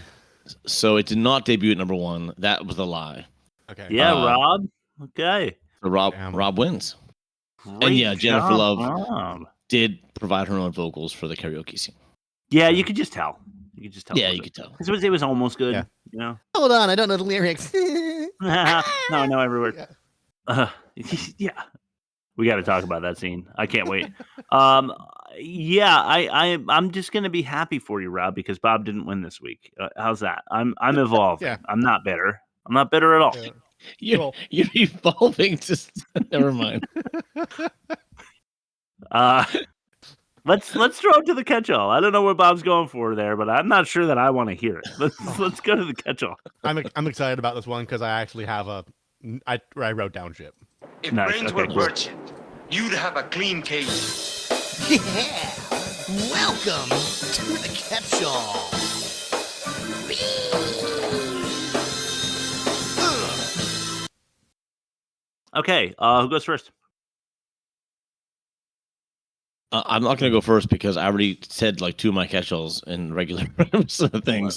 So it did not debut at number 1. That was a lie. Okay. Yeah, Rob. Okay. So Rob wins. Great and yeah, Jennifer job, Love Rob. did provide her own vocals for the karaoke scene. Yeah, you could just tell. You could just tell. Yeah, you could tell. It was almost good. Yeah. You know? Hold on, I don't know the lyrics. No, I know every word. Yeah. We got to talk about that scene. I can't wait. Yeah, I'm just gonna be happy for you, Rob, because Bob didn't win this week. How's that? I'm evolving. Yeah. I'm not bitter. I'm not bitter at all. You're evolving. Just never mind. Let's throw it to the catch-all. I don't know what Bob's going for there, but I'm not sure that I want to hear it. Let's go to the catch-all. I'm excited about this one because I actually have I wrote down shit. If brains were merchant, you'd have a clean cage. Yeah! Welcome to the catch-all. Okay, who goes first? I'm not going to go first because I already said like 2 of my catch-alls in regular things, so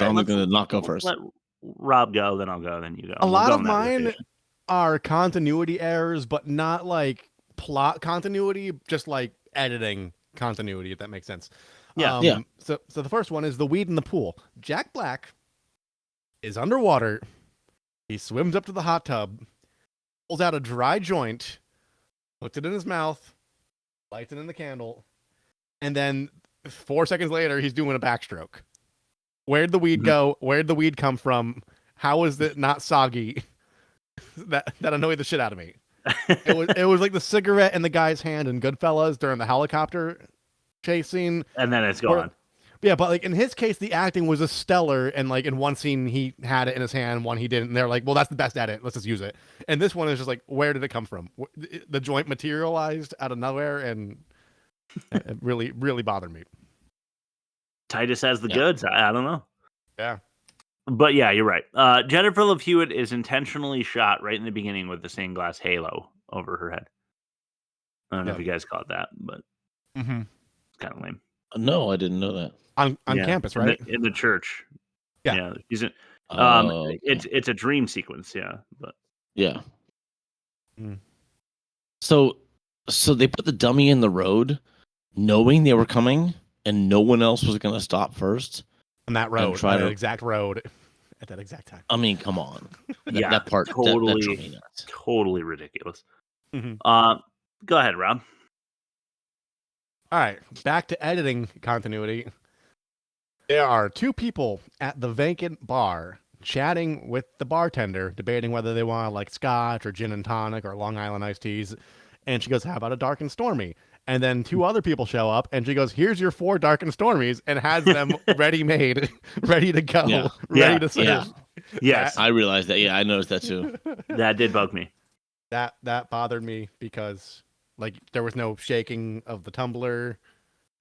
I'm going to not go first. Let Rob go, then I'll go, then you go. A lot of mine are continuity errors, but not like plot continuity, just like editing continuity, if that makes sense. Yeah. So the first one is the weed in the pool. Jack Black is underwater. He swims up to the hot tub, pulls out a dry joint, puts it in his mouth, lights it in the candle, and then 4 seconds later, he's doing a backstroke. Where'd the weed go? Where'd the weed come from? How is it not soggy? that annoyed the shit out of me. It was like the cigarette in the guy's hand in Goodfellas during the helicopter chase scene, and then it's gone. Yeah, but like in his case, the acting was a stellar, and like in one scene he had it in his hand, one he didn't. And they're like, "Well, that's the best edit. Let's just use it." And this one is just like, "Where did it come from?" The joint materialized out of nowhere, and it really, really bothered me. Titus has the goods. I don't know. Yeah. But yeah, you're right. Jennifer Love Hewitt is intentionally shot right in the beginning with the stained glass halo over her head. I don't know if you guys caught that, but it's kind of lame. No, I didn't know that. On campus, right? In the church. Yeah. He's in, Okay. it's a dream sequence, but yeah. So they put the dummy in the road, knowing they were coming, and no one else was going to stop first. On that road, on that exact road, at that exact time. I mean, come on. That part totally ridiculous. Go ahead, Rob. All right, back to editing continuity. There are two people at the vacant bar chatting with the bartender, debating whether they want like scotch or gin and tonic or Long Island iced teas. And she goes, "How about a dark and stormy?" And then two other people show up, and she goes, "Here's your 4 dark and stormies," and has them ready-made, ready to go, ready to serve. Yeah. Yes, I realized that. Yeah, I noticed that too. That did bug me. That bothered me because like there was no shaking of the tumbler.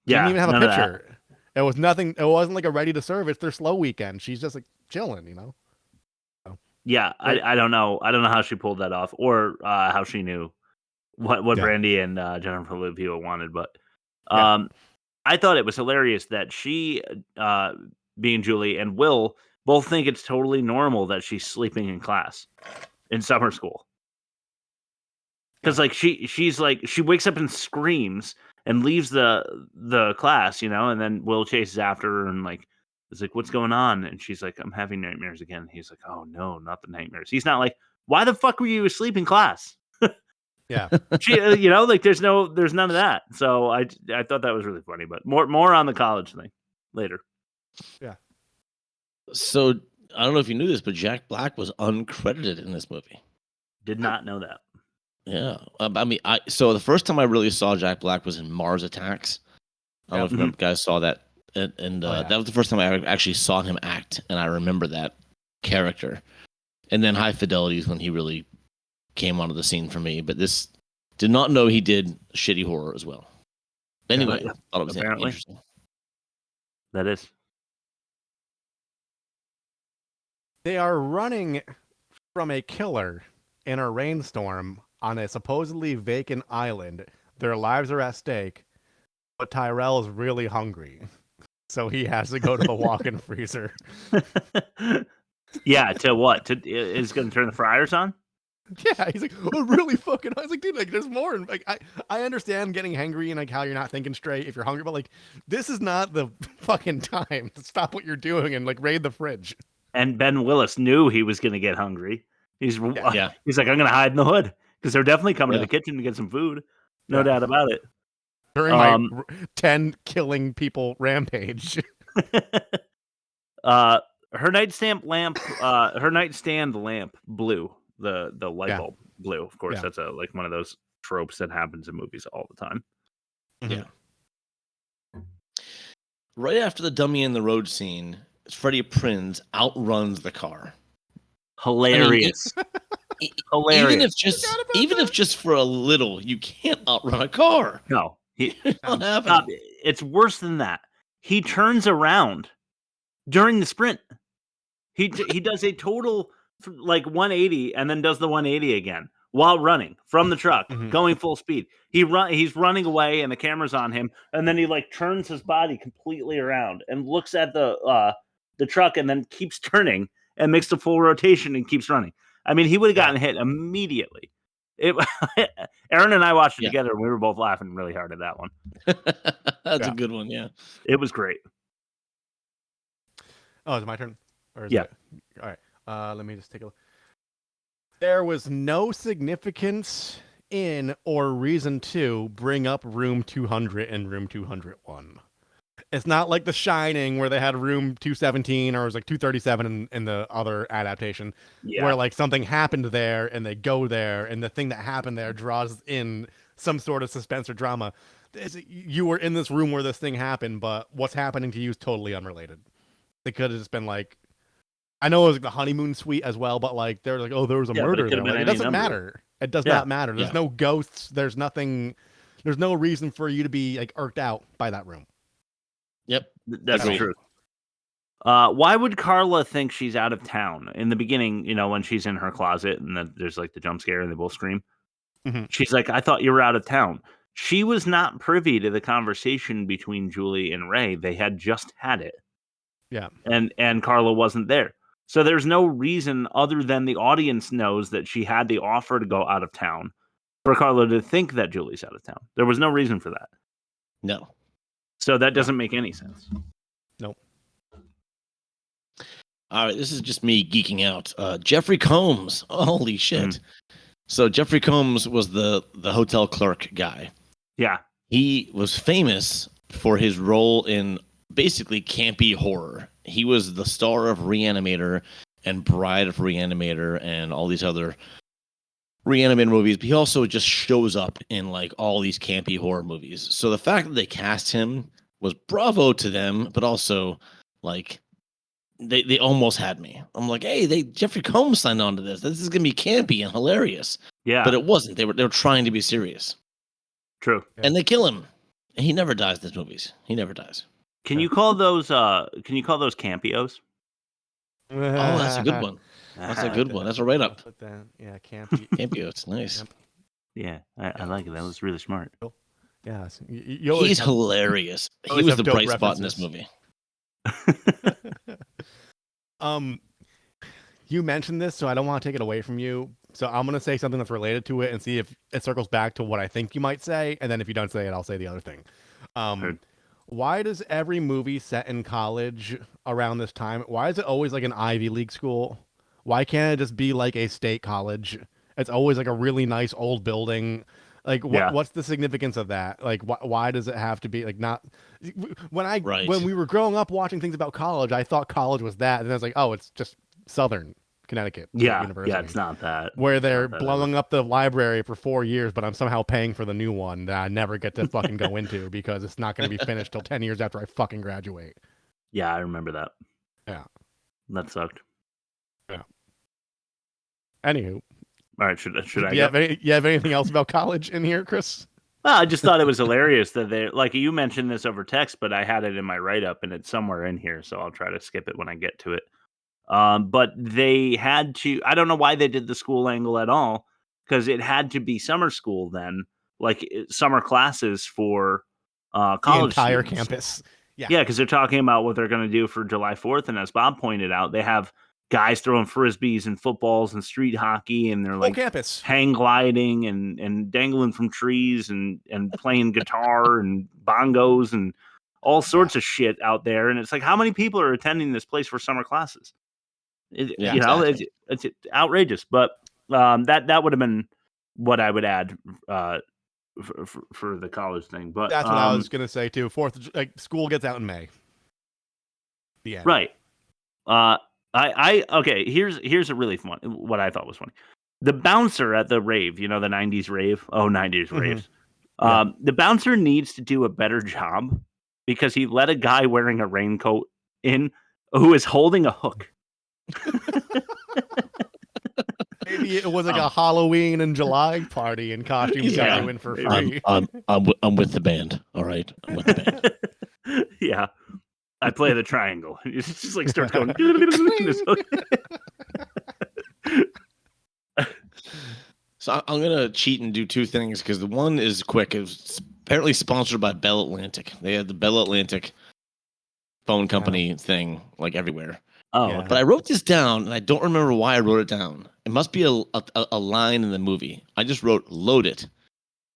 Didn't even have a picture. It was nothing. It wasn't like a ready to serve. It's their slow weekend. She's just like chilling, So. Yeah, I don't know. I don't know how she pulled that off, or how she knew what Brandy and Jennifer Love Hewitt wanted. But I thought it was hilarious that she, being Julie, and Will both think it's totally normal that she's sleeping in class in summer school. Because like she's like she wakes up and screams and leaves the class, and then Will chases after her and like is like, "What's going on?" And she's like, "I'm having nightmares again." He's like, "Oh no, not the nightmares." He's not like, "Why the fuck were you asleep in class?" Yeah, she, like there's none of that. So I thought that was really funny, but more on the college thing later. Yeah. So I don't know if you knew this, but Jack Black was uncredited in this movie. Did not know that. Yeah, I mean, so the first time I really saw Jack Black was in Mars Attacks. I don't know if you guys saw that, and that was the first time I actually saw him act, and I remember that character. And then High Fidelity is when he really came onto the scene for me. But this did not know he did shitty horror as well. Anyway, I thought it was interesting. That is. They are running from a killer in a rainstorm on a supposedly vacant island. Their lives are at stake, but Tyrell is really hungry. So he has to go to the walk-in freezer. Yeah, to what? Is going to turn the fryers on? Yeah, he's like, "Oh, really fucking." I was like, "Dude, like, there's more." Like, I understand getting hangry and like how you're not thinking straight if you're hungry, but like, this is not the fucking time to stop what you're doing and like raid the fridge. And Ben Willis knew he was going to get hungry. He's like, "I'm going to hide in the hood." Because they're definitely coming to the kitchen to get some food. No doubt about it. During my 10 killing people rampage. Her nightstand lamp blew. The light bulb blew. Of course, that's like one of those tropes that happens in movies all the time. Yeah. Right after the dummy in the road scene, Freddie Prinze outruns the car. Hilarious. Hilarious. Even if just for a little, you can't outrun a car. No, it's worse than that. He turns around during the sprint. He does a total like 180 and then does the 180 again while running from the truck, going full speed. He's running away and the camera's on him, and then he like turns his body completely around and looks at the truck and then keeps turning and makes the full rotation and keeps running. I mean, he would have gotten hit immediately. Aaron and I watched it together, and we were both laughing really hard at that one. That's a good one, yeah. It was great. Oh, is it my turn? Or is it? All right. Let me just take a look. There was no significance in or reason to bring up room 200 and room 201. It's not like The Shining where they had room 217 or it was like 237 in the other adaptation, where like something happened there and they go there and the thing that happened there draws in some sort of suspense or drama. You were in this room where this thing happened, but what's happening to you is totally unrelated. They could have just been like, I know it was like the honeymoon suite as well, but like they're like, oh, there was a murder there. Like, it doesn't matter. It does not matter. There's no ghosts. There's nothing. There's no reason for you to be like irked out by that room. Yep, that's true. Why would Carla think she's out of town in the beginning? You know, when she's in her closet and then there's like the jump scare and they both scream. Mm-hmm. She's like, I thought you were out of town. She was not privy to the conversation between Julie and Ray. They had just had it. Yeah. And Carla wasn't there. So there's no reason other than the audience knows that she had the offer to go out of town for Carla to think that Julie's out of town. There was no reason for that. No. So that doesn't make any sense. Nope. All right, this is just me geeking out. Jeffrey Combs. Holy shit. So Jeffrey Combs was the hotel clerk guy. Yeah. He was famous for his role in basically campy horror. He was the star of Reanimator and Bride of Reanimator and all these other Reanimator movies. But he also just shows up in like all these campy horror movies. So the fact that they cast him was bravo to them, but also like they almost had me. I'm like, hey, Jeffrey Combs signed on to this. This is gonna be campy and hilarious. Yeah. But it wasn't. They were trying to be serious. True. And they kill him. And he never dies in these movies. He never dies. Can you call those Campeos? Oh, that's a good one. That's a good one. That's a write up. Yeah, Campeos. Nice. Yeah, I like it. That was really smart. Yeah, he's hilarious. He was the bright spot in this movie. You mentioned this, so I don't want to take it away from you. So I'm gonna say something that's related to it and see if it circles back to what I think you might say, and then if you don't say it, I'll say the other thing. Why does every movie set in college around this time? Why is it always like an Ivy League school? Why can't it just be like a state college? It's always like a really nice old building. Like, what's the significance of that? Like, why does it have to be like not? When we were growing up watching things about college, I thought college was that, and I was like, oh, it's just Southern Connecticut University. Yeah, it's not that. Where they're blowing up the library for 4 years, but I'm somehow paying for the new one that I never get to fucking go into because it's not going to be finished till 10 years after I fucking graduate. Yeah, I remember that. Yeah, that sucked. Yeah. Anywho. All right, should I? You have anything else about college in here, Chris? Well, I just thought it was hilarious that they like you mentioned this over text, but I had it in my write up and it's somewhere in here, so I'll try to skip it when I get to it. But they had to. I don't know why they did the school angle at all, because it had to be summer school then, like summer classes for college. The entire students. campus. Yeah, because they're talking about what they're going to do for July 4th, and as Bob pointed out, they have guys throwing frisbees and footballs and street hockey, and they're like campus. hang gliding and dangling from trees and playing guitar and bongos and all sorts of shit out there. And it's like, how many people are attending this place for summer classes? It's outrageous. But that would have been what I would add for the college thing. But that's what I was gonna say too. School gets out in May. The end. Right. Okay, here's a really fun what I thought was funny. The bouncer at the rave, you know, the 90s rave. Oh, 90s raves. The bouncer needs to do a better job because he let a guy wearing a raincoat in who is holding a hook. Maybe it was like a Halloween and July party and costumes got you in for free. I'm with the band. All right. I'm with the band. Yeah. I play the triangle. It just like starts going. So I'm gonna cheat and do two things because the one is quick. It's apparently sponsored by Bell Atlantic. They had the Bell Atlantic phone company thing like everywhere. Oh, yeah. But I wrote this down and I don't remember why I wrote it down. It must be a line in the movie. I just wrote "load it."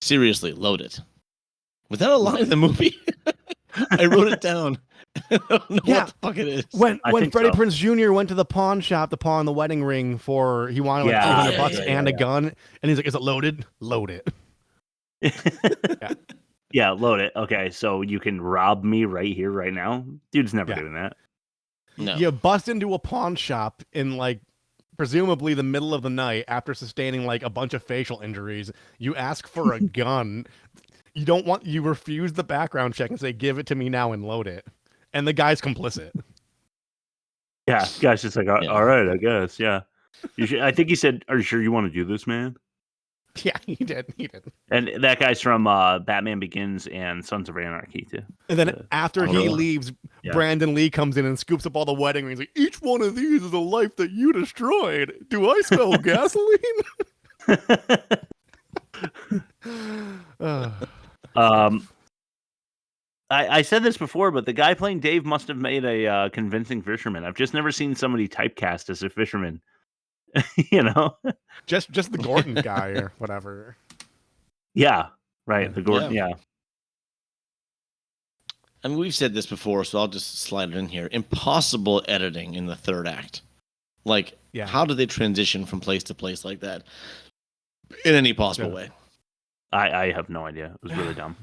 Seriously, load it. Was that a line in the movie? I wrote it down. I don't know what the fuck it is. When Freddie Prinze Jr. went to the pawn shop to pawn the wedding ring he wanted like $300 and a gun, and he's like, "Is it loaded? Load it." Yeah, load it. Okay, so you can rob me right here, right now? Dude's never doing that. No. You bust into a pawn shop in like presumably the middle of the night after sustaining like a bunch of facial injuries. You ask for a gun. You refuse the background check and say, give it to me now and load it. And the guy's complicit. Yeah, guy's just like, all right, I guess, yeah. I think he said, are you sure you want to do this, man? Yeah, he did. And that guy's from Batman Begins and Sons of Anarchy, too. And then after he leaves, Brandon Lee comes in and scoops up all the wedding rings. Like, each one of these is a life that you destroyed. Do I smell gasoline? I said this before, but the guy playing Dave must have made a convincing fisherman. I've just never seen somebody typecast as a fisherman. You know, just the Gordon guy or whatever. Yeah, right. The Gordon, yeah. I mean, we've said this before, so I'll just slide it in here. Impossible editing in the third act. Like, how do they transition from place to place like that in any possible way? I have no idea. It was really dumb.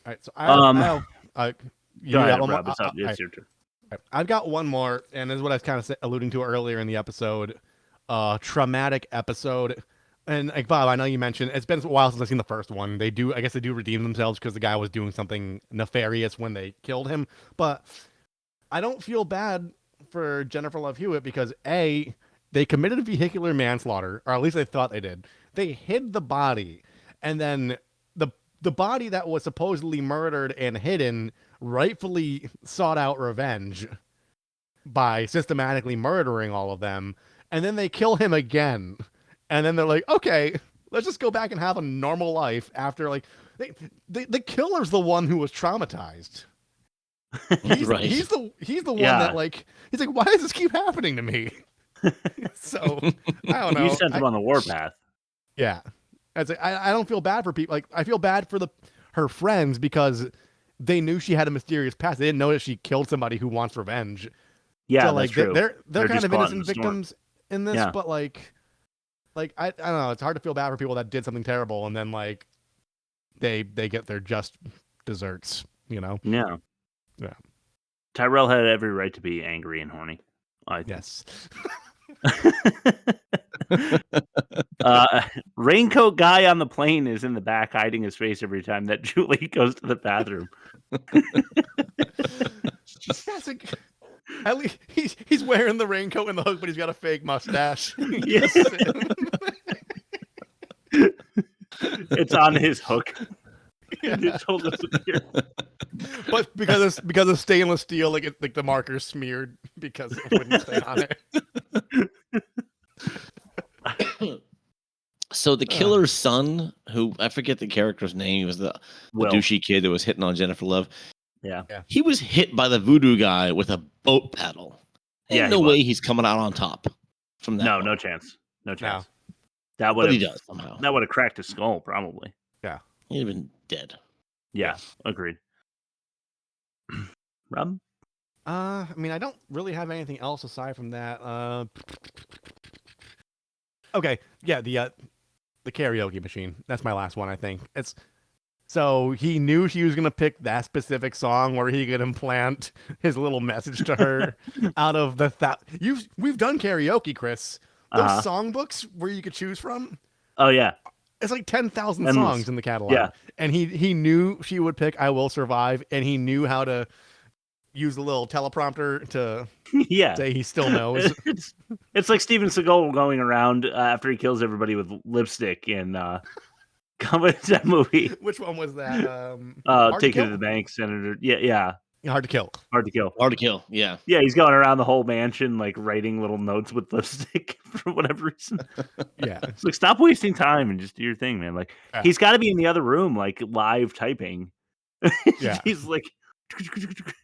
All right, so go ahead, Rob. It's your turn. I've got one more, and this is what I was kind of alluding to earlier in the episode. Traumatic episode. And like Bob, I know you mentioned it's been a while since I've seen the first one. I guess they do redeem themselves because the guy was doing something nefarious when they killed him. But I don't feel bad for Jennifer Love Hewitt because A, they committed vehicular manslaughter, or at least they thought they did. They hid the body, and then the body that was supposedly murdered and hidden rightfully sought out revenge by systematically murdering all of them, and then they kill him again. And then they're like, okay, let's just go back and have a normal life after, like, the killer's the one who was traumatized. He's, right. He's the one that, like, he's like, why does this keep happening to me? So, I don't know. You sent him on the warpath. Yeah. I don't feel bad for people. Like, I feel bad for her friends because they knew she had a mysterious past. They didn't know that she killed somebody who wants revenge. Yeah, so, like, that's true. They're kind of innocent in victims in this, but like I don't know. It's hard to feel bad for people that did something terrible and then like they get their just desserts. You know? Yeah. Yeah. Tyrell had every right to be angry and horny. Yes. Raincoat guy on the plane is in the back hiding his face every time that Julie goes to the bathroom. At least he's wearing the raincoat and the hook, but he's got a fake mustache. Yes. It's on his hook. Yeah. His hook disappeared. But because of stainless steel, like the marker's smeared because it wouldn't stay on it. So the killer's son, who I forget the character's name, he was the douchey kid that was hitting on Jennifer Love. Yeah. He was hit by the voodoo guy with a boat paddle. Ain't no way he's coming out on top from that. No chance. No chance. No. That would But he does somehow. That would have cracked his skull, probably. Yeah. He'd have been dead. Yeah, agreed. Rob? I mean, I don't really have anything else aside from that. Okay, yeah, the karaoke machine. That's my last one, I think. So he knew she was gonna pick that specific song where he could implant his little message to her out of the we've done karaoke, Chris. Those songbooks where you could choose from. Oh yeah. It's like 10,000 songs in the catalog. Yeah. And he knew she would pick I Will Survive, and he knew how to use a little teleprompter to say he still knows. It's like Steven Seagal going around after he kills everybody with lipstick in that movie. Which one was that? Take It to the Bank, Senator. Yeah. Hard to Kill. Hard to Kill, yeah. Yeah, he's going around the whole mansion, like, writing little notes with lipstick for whatever reason. Yeah. It's like, stop wasting time and just do your thing, man. Like, he's got to be in the other room, like, live typing. Yeah. He's like,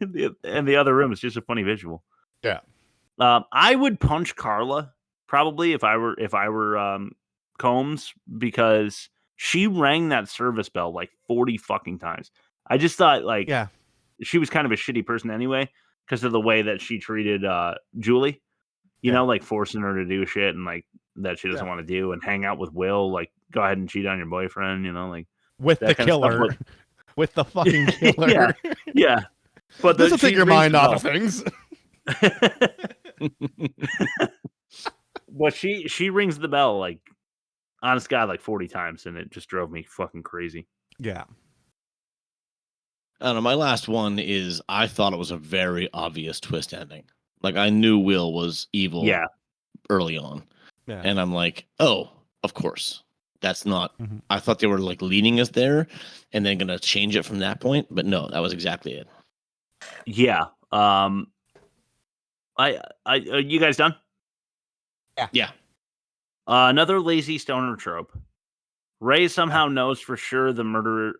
and the other room is just a funny visual. Yeah. I would punch Carla, probably, if I were Combs, because she rang that service bell, like, 40 fucking times. I just thought, like... Yeah. She was kind of a shitty person anyway because of the way that she treated Julie, you know, like forcing her to do shit and like that she doesn't want to do and hang out with Will, like go ahead and cheat on your boyfriend, you know, like with the killer. with the fucking killer. Yeah, yeah. But This will take she your rings mind the off bell. of things. But she rings the bell like, honest God, like 40 times, and it just drove me fucking crazy. Yeah. I don't know. My last one is I thought it was a very obvious twist ending. Like I knew Will was evil Yeah. early on. Yeah. And I'm like, oh, of course. That's not Mhm. I thought they were like leading us there and then gonna change it from that point. But no, that was exactly it. Yeah. You guys done? Yeah. Another lazy stoner trope. Ray somehow knows for sure the murderer.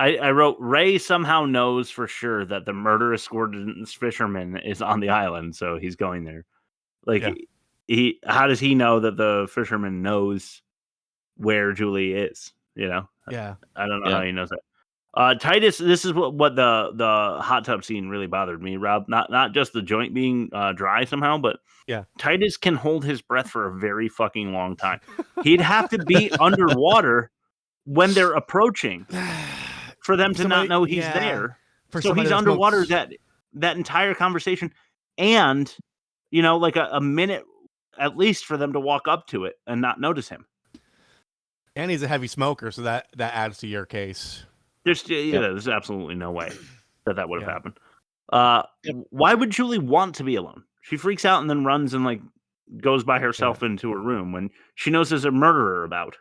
I wrote Ray somehow knows for sure that the murderous Gordon's fisherman is on the island, so he's going there. Like he, how does he know that the fisherman knows where Julie is? You know, Yeah. I don't know how he knows that. Titus, this is what the hot tub scene really bothered me, Rob. Not just the joint being dry somehow, but yeah, Titus can hold his breath for a very fucking long time. He'd have to be underwater when they're approaching for them to not know he's there. So he's underwater that entire conversation, and like a minute at least for them to walk up to it and not notice him. And he's a heavy smoker, so that adds to your case. There's absolutely no way that would have happened. Why would Julie want to be alone? She freaks out and then runs and like goes by herself into her room when she knows there's a murderer about.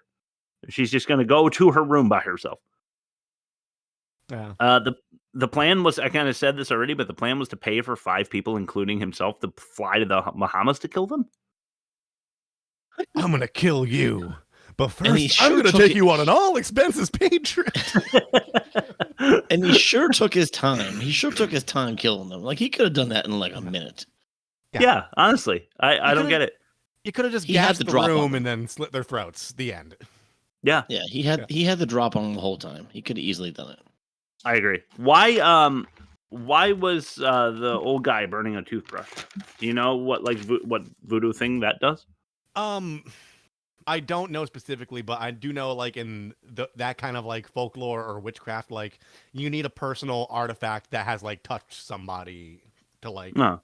She's just going to go to her room by herself. Yeah. The plan was, I kind of said this already, but the plan was to pay for 5 people, including himself, to fly to the Bahamas to kill them. I'm going to kill you. But first, I'm going to take you on an all-expenses paid trip. And he sure took his time. He sure took his time killing them. Like, he could have done that in like a minute. Yeah, honestly. I don't get it. You could have just gassed the room and then slit their throats. The end. Yeah. Yeah, he had the drop on the whole time. He could have easily done it. I agree. Why was the old guy burning a toothbrush? Do you know what what voodoo thing that does? I don't know specifically, but I do know like in that kind of like folklore or witchcraft, like you need a personal artifact that has like touched somebody to like, like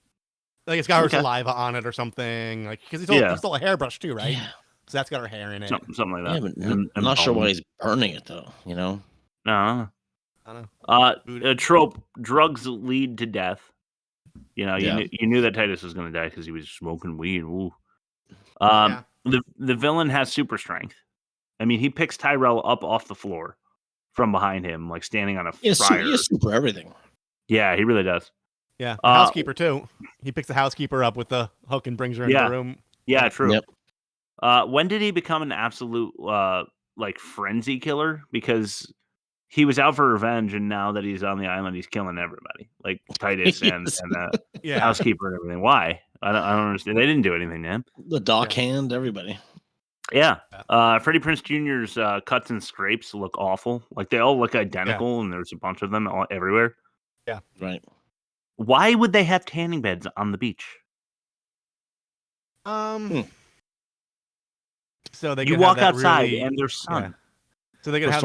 it's got her saliva on it or something, like because it's still a hairbrush too, right? Yeah. So that's got her hair in it, something like that. Yeah, but I'm not sure why he's burning it though. You know? No. I don't know. A trope: drugs lead to death. You know, you knew that Titus was going to die because he was smoking weed. Ooh. The villain has super strength. I mean, he picks Tyrell up off the floor from behind him, like standing on a fryer. He has super everything. Yeah, he really does. Yeah, the housekeeper too. He picks the housekeeper up with the hook and brings her into the room. Yeah, true. Yep. When did he become an absolute like frenzy killer? Because he was out for revenge, and now that he's on the island, he's killing everybody, like Titus and the housekeeper and everything. Why? I don't understand. They didn't do anything to him. The dock hand, everybody. Yeah. Freddie Prinze Jr.'s cuts and scrapes look awful. Like they all look identical, and there's a bunch of them everywhere. Yeah. Right. Why would they have tanning beds on the beach? So they you walk outside and there's sun. Yeah. So they could have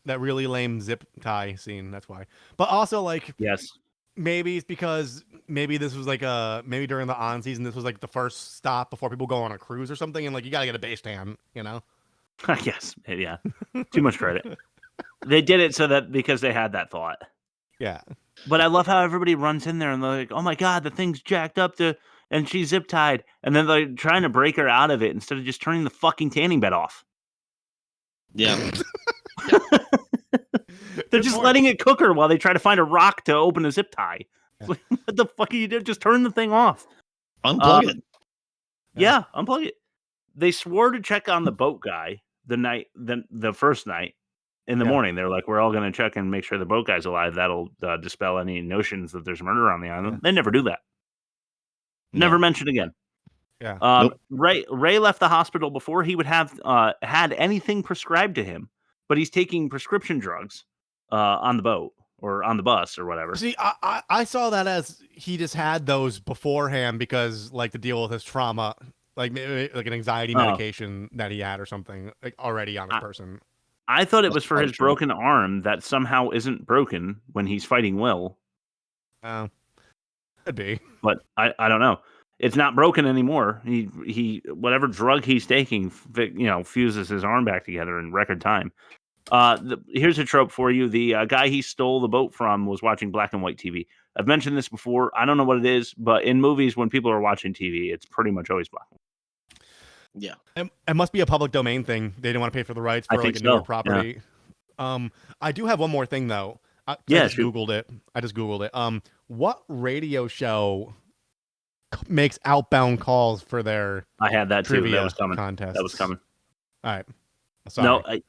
that really lame zip tie scene. That's why. But also like maybe it's because maybe this was like maybe during the on season this was like the first stop before people go on a cruise or something, and like you gotta get a base tan, you know? Yes, yeah. Too much credit. They did it so that because they had that thought. Yeah. But I love how everybody runs in there and they're like, "Oh my god, the thing's jacked up and she's zip tied," and then they're trying to break her out of it instead of just turning the fucking tanning bed off. Yeah. They're just letting it cook her while they try to find a rock to open a zip tie. What the fuck are you doing? Just turn the thing off. Unplug it. Yeah, unplug it. They swore to check on the boat guy the first night in the morning. They're like, we're all going to check and make sure the boat guy's alive. That'll dispel any notions that there's murder on the island. They never do that. Never mentioned again. Yeah. Ray left the hospital before he would have had anything prescribed to him, but he's taking prescription drugs on the boat or on the bus or whatever. See, I saw that as he just had those beforehand because like to deal with his trauma, like maybe like an anxiety medication that he had or something like already on his person. I thought it was for his broken arm that somehow isn't broken when he's fighting Will. Could be, but I don't know. It's not broken anymore. He whatever drug he's taking, fuses his arm back together in record time. Here's a trope for you. The guy he stole the boat from was watching black and white TV. I've mentioned this before. I don't know what it is, but in movies, when people are watching TV, it's pretty much always black and white. Yeah. It must be a public domain thing. They didn't want to pay for the rights for like a newer property. Yeah. I do have one more thing though. I just Googled it. What radio show makes outbound calls for their I had that too. That was coming. Contests? That was coming. All right. Sorry.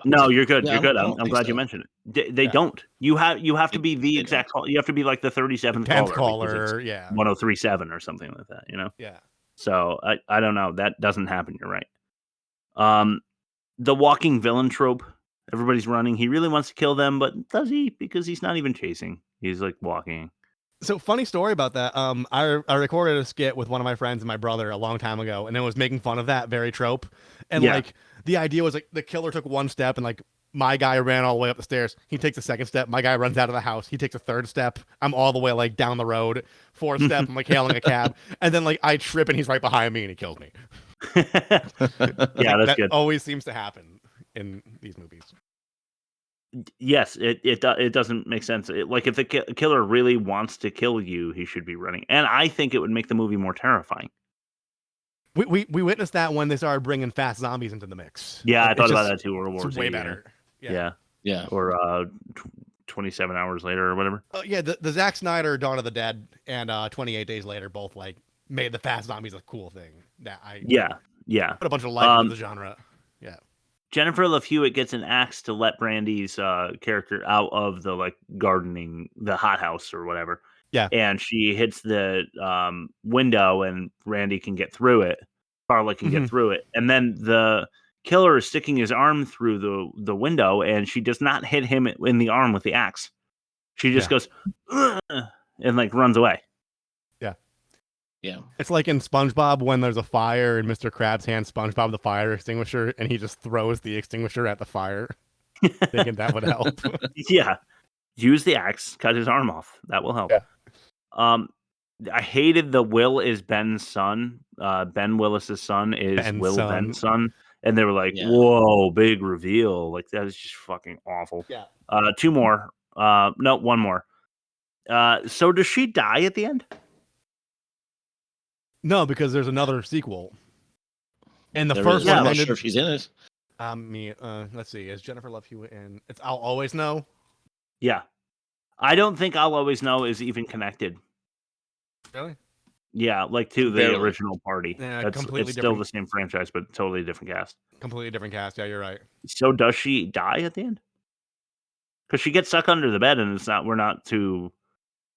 No, you're good. You're good. I'm glad you mentioned it. They don't. You have to be the exact call. You have to be like the 37th caller. 1037 or something like that. Yeah. So I don't know. That doesn't happen. You're right. The walking villain trope. Everybody's running. He really wants to kill them, but does he? Because he's not even chasing. He's like walking. So funny story about that. I recorded a skit with one of my friends and my brother a long time ago, and it was making fun of that very trope. And like the idea was like the killer took one step, and like my guy ran all the way up the stairs. He takes a second step. My guy runs out of the house. He takes a third step. I'm all the way like down the road. Fourth step. I'm like hailing a cab, and then like I trip and he's right behind me and he kills me. That's good. Always seems to happen in these movies. Yes, it doesn't make sense. Like if the killer really wants to kill you, he should be running, and I think it would make the movie more terrifying. We witnessed that when they started bringing fast zombies into the mix. Yeah, I thought about that too. World War it's Z, way better. Yeah. Or 27 hours later or whatever. The Zack Snyder Dawn of the Dead and 28 Days Later both like made the fast zombies a cool thing. Put a bunch of life into the genre. Yeah. Jennifer Love Hewitt gets an axe to let Brandy's character out of the like gardening, the hothouse or whatever. Yeah. And she hits the window and Randy can get through it. Carla can get through it. And then the killer is sticking his arm through the window and she does not hit him in the arm with the axe. She just goes and like runs away. Yeah. It's like in SpongeBob when there's a fire and Mr. Krabs hands SpongeBob the fire extinguisher and he just throws the extinguisher at the fire, thinking that would help. Yeah. Use the axe, cut his arm off. That will help. Yeah. I hated the Will is Ben's son. Ben Willis's son is Ben's son. And they were like, whoa, big reveal. Like, that is just fucking awful. Yeah. Two more. No, one more. So does she die at the end? No, because there's another sequel. And the There first is. one I'm not ended... sure if she's in it. Let's see. Is Jennifer Love Hewitt in? It's I'll Always Know. Yeah. I don't think I'll Always Know is even connected. Really? Yeah, like to the original party. Yeah, it's completely still different. the same franchise, but totally different cast. Completely different cast. Yeah, you're right. So does she die at the end? Because she gets stuck under the bed, and we're not to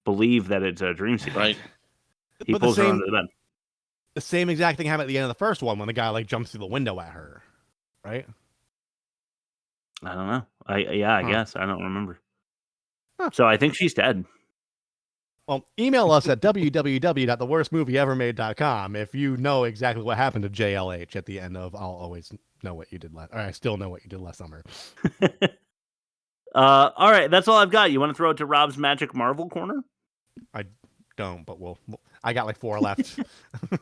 believe that it's a dream sequence. Right. He pulls her under the bed. The same exact thing happened at the end of the first one when the guy like jumps through the window at her. Right? I don't know. I guess. I don't remember. So I think she's dead. Well, email us at www.theworstmovieevermade.com if you know exactly what happened to JLH at the end of I'll Always Know What You Did Last. Or I Still Know What You Did Last Summer. All right, that's all I've got. You want to throw it to Rob's Magic Marvel Corner? I don't, but I got like 4 left.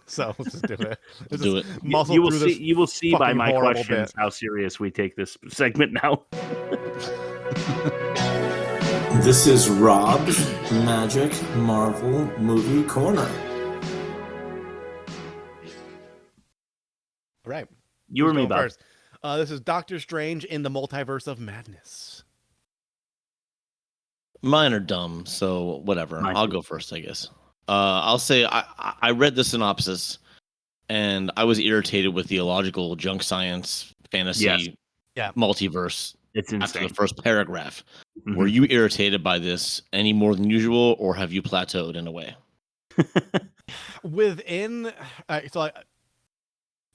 So let's just do it. Do it. You will see by my questions how serious we take this segment now. This is Rob's Magic Marvel Movie Corner. All right. You or me, Bob? First. This is Doctor Strange in the Multiverse of Madness. Mine are dumb, so whatever. I'll go first, I guess. I'll say I read the synopsis, and I was irritated with the illogical junk science fantasy multiverse. It's insane. After the first paragraph. Mm-hmm. Were you irritated by this any more than usual, or have you plateaued in a way?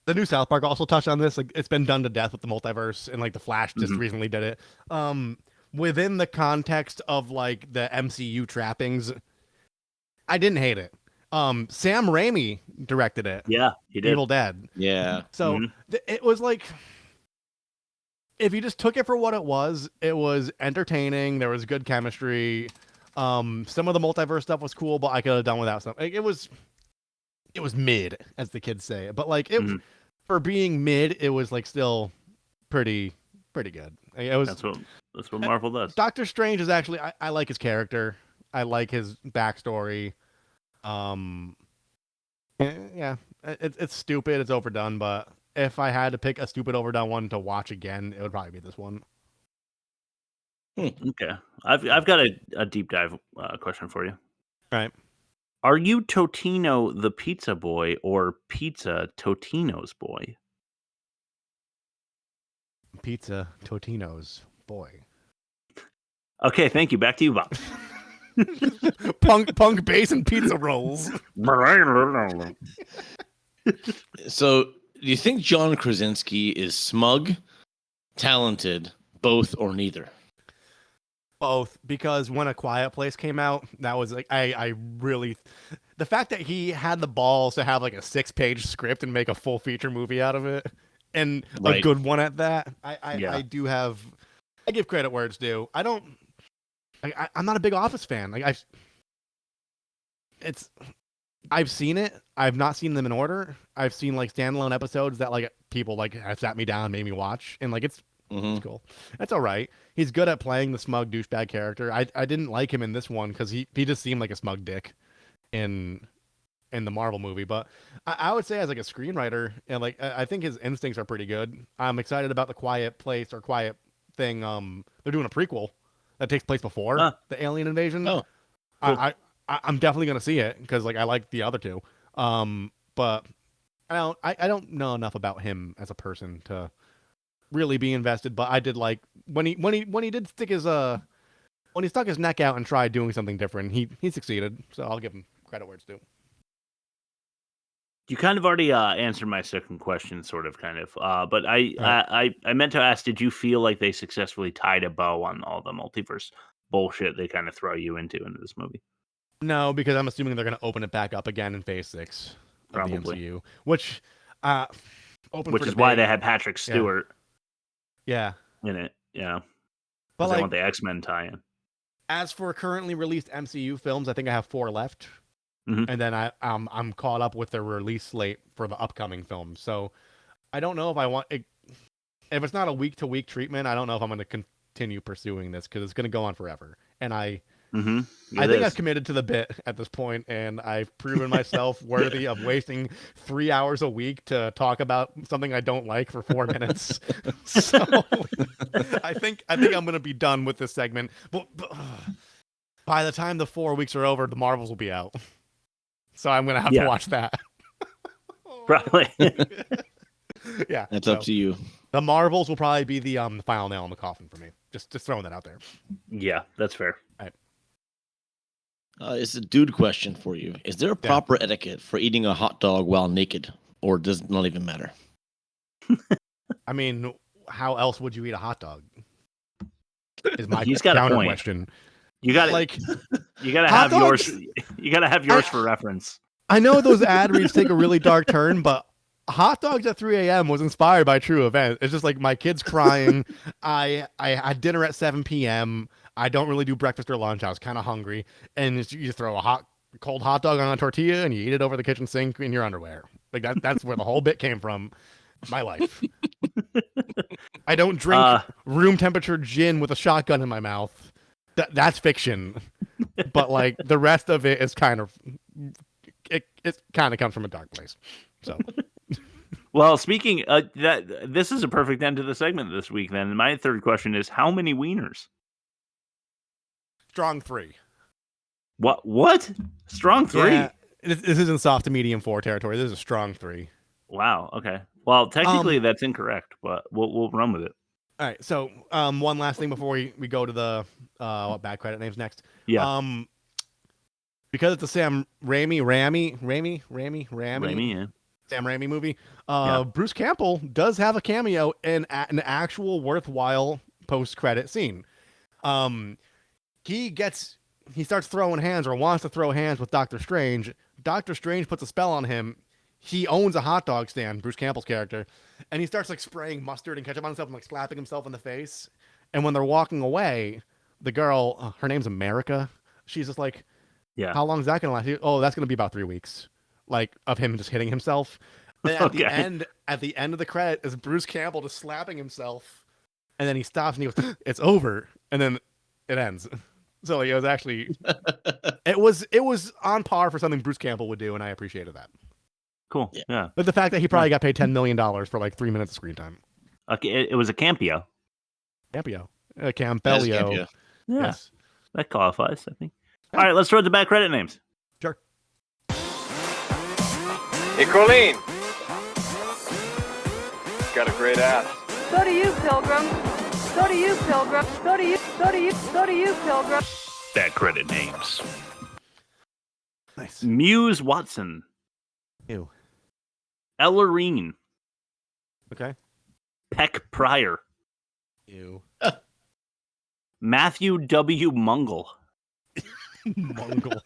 The new South Park also touched on this. Like, it's been done to death with the multiverse, and like the Flash just recently did it. Within the context of like the MCU trappings, I didn't hate it. Sam Raimi directed it. Yeah, he did. Evil Dead. Yeah. So it was like if you just took it for what it was entertaining. There was good chemistry. Some of the multiverse stuff was cool, but I could have done without stuff. Like, it was mid, as the kids say. But like for being mid, it was like still pretty good. Like, it was. That's what Marvel does. Doctor Strange is actually I like his character. I like his backstory. Yeah, it's stupid. It's overdone, but if I had to pick a stupid overdone one to watch again, it would probably be this one. Okay, I've got a deep dive question for you. All right. Are you Totino the pizza boy or Pizza Totino's boy? Pizza Totino's boy. Okay, thank you. Back to you, Bob. punk bass and pizza rolls. So, do you think John Krasinski is smug, talented, both, or neither? Both, because when A Quiet Place came out, that was like I really, the fact that he had the balls to have like a 6-page script and make a full feature movie out of it, and a good one at that. I give credit where it's due. I'm not a big Office fan. Like I've seen it. I've not seen them in order. I've seen like standalone episodes that like people like have sat me down, made me watch, and like it's cool. That's all right. He's good at playing the smug douchebag character. I didn't like him in this one because he just seemed like a smug dick in the Marvel movie. But I would say as like a screenwriter, and like I think his instincts are pretty good. I'm excited about the Quiet Place or Quiet Thing. They're doing a prequel that takes place before the alien invasion. Oh, cool. I'm definitely gonna see it because like I like the other two. But I don't know enough about him as a person to really be invested. But I did like when he did stick his when he stuck his neck out and tried doing something different. He succeeded. So I'll give him credit where it's due. You kind of already answered my second question, sort of, kind of. But I meant to ask: did you feel like they successfully tied a bow on all the multiverse bullshit they kind of throw you into this movie? No, because I'm assuming they're going to open it back up again in Phase 6 of the MCU, which is why they had Patrick Stewart. Yeah. In it, yeah. But I like, want the X-Men tie-in. As for currently released MCU films, I think I have 4 left, and then I'm caught up with the release slate for the upcoming films. So I don't know if I want it. If it's not a week-to-week treatment, I don't know if I'm going to continue pursuing this because it's going to go on forever. And I think I've committed to the bit at this point, and I've proven myself worthy of wasting 3 hours a week to talk about something I don't like for 4 minutes. So I think I'm going to be done with this segment. But by the time the 4 weeks are over, the Marvels will be out. So I'm going to have to watch that. Probably. Yeah. That's up to you. The Marvels will probably be the final nail in the coffin for me. Just throwing that out there. Yeah, that's fair. All right. It's a dude question for you. Is there a proper etiquette for eating a hot dog while naked, or does it not even matter? I mean, how else would you eat a hot dog? Is my He's got a point. Question. You got you got to have yours. You got to have yours for reference. I know those ad reads take a really dark turn, but hot dogs at 3 a.m. was inspired by a true event. It's just like my kids crying. I had dinner at 7 p.m. I don't really do breakfast or lunch. I was kind of hungry, and you throw a cold hot dog on a tortilla and you eat it over the kitchen sink in your underwear. Like that's where the whole bit came from. My life. I don't drink room temperature gin with a shotgun in my mouth. That's fiction. But like the rest of it is kind of it kind of comes from a dark place. So. Well, speaking this is a perfect end to the segment this week. Then my third question is: how many wieners? Strong 3. What? Strong 3? Yeah, this isn't soft to medium 4 territory. This is a strong 3. Wow. Okay. Well, technically that's incorrect, but we'll run with it. All right. So one last thing before we go to the bad credit names next. Yeah. Because it's a Sam Raimi, yeah. Sam Raimi movie. Bruce Campbell does have a cameo in an actual worthwhile post-credit scene. He starts throwing hands or wants to throw hands with Doctor Strange. Doctor Strange puts a spell on him. he owns a hot dog stand, Bruce Campbell's character, and he starts like spraying mustard and ketchup on himself and like slapping himself in the face. And when they're walking away, the girl, her name's America, she's just like, yeah, how long is that going to last? Oh, that's going to be about 3 weeks, like of him just hitting himself. And at the end of the credit is Bruce Campbell just slapping himself, and then he stops and he goes, "It's over," and then it ends. So like, it was actually, it was on par for something Bruce Campbell would do, and I appreciated that. Cool. Yeah. But the fact that he probably got paid $10 million for like 3 minutes of screen time. Okay, it was a Campeo. Campeo. Yes, Campelio. Campeo. Yeah, Yes. that qualifies, I think. All right, let's throw the back credit names. Sure. Hey, Colleen. Got a great ass. So do you, Pilgrim. So do you, Pilgrim. So do you, Pilgrim. Back credit names. Nice. Muse Watson. Ew. Ellerine. Okay. Peck Pryor. Ew. Matthew W. Mungle. Mungle.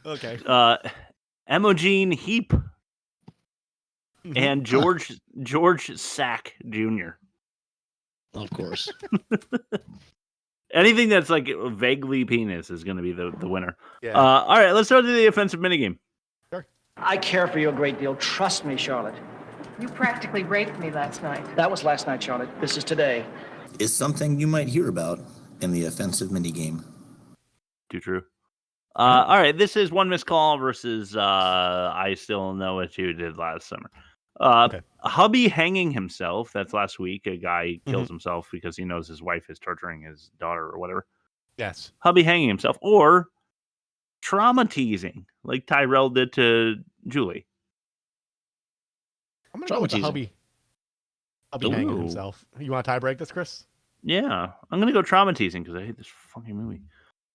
Okay. Emogene Heap. And George Sack Jr. Of course. Anything that's like vaguely penis is going to be the winner. Yeah. All right, let's throw to the offensive minigame. Sure. I care for you a great deal. Trust me, Charlotte. You practically raped me last night. That was last night, Charlotte. This is today. Is something you might hear about in the offensive minigame. Too true. All right, this is one missed call versus I still know what you did last summer. Okay. Hubby hanging himself. That's last week. A guy kills himself because he knows his wife is torturing his daughter or whatever. Yes. Hubby hanging himself. Or trauma teasing, like Tyrell did to Julie. I'm going to go with the hubby hanging himself. You want to tie break this, Chris? Yeah. I'm going to go trauma teasing because I hate this fucking movie.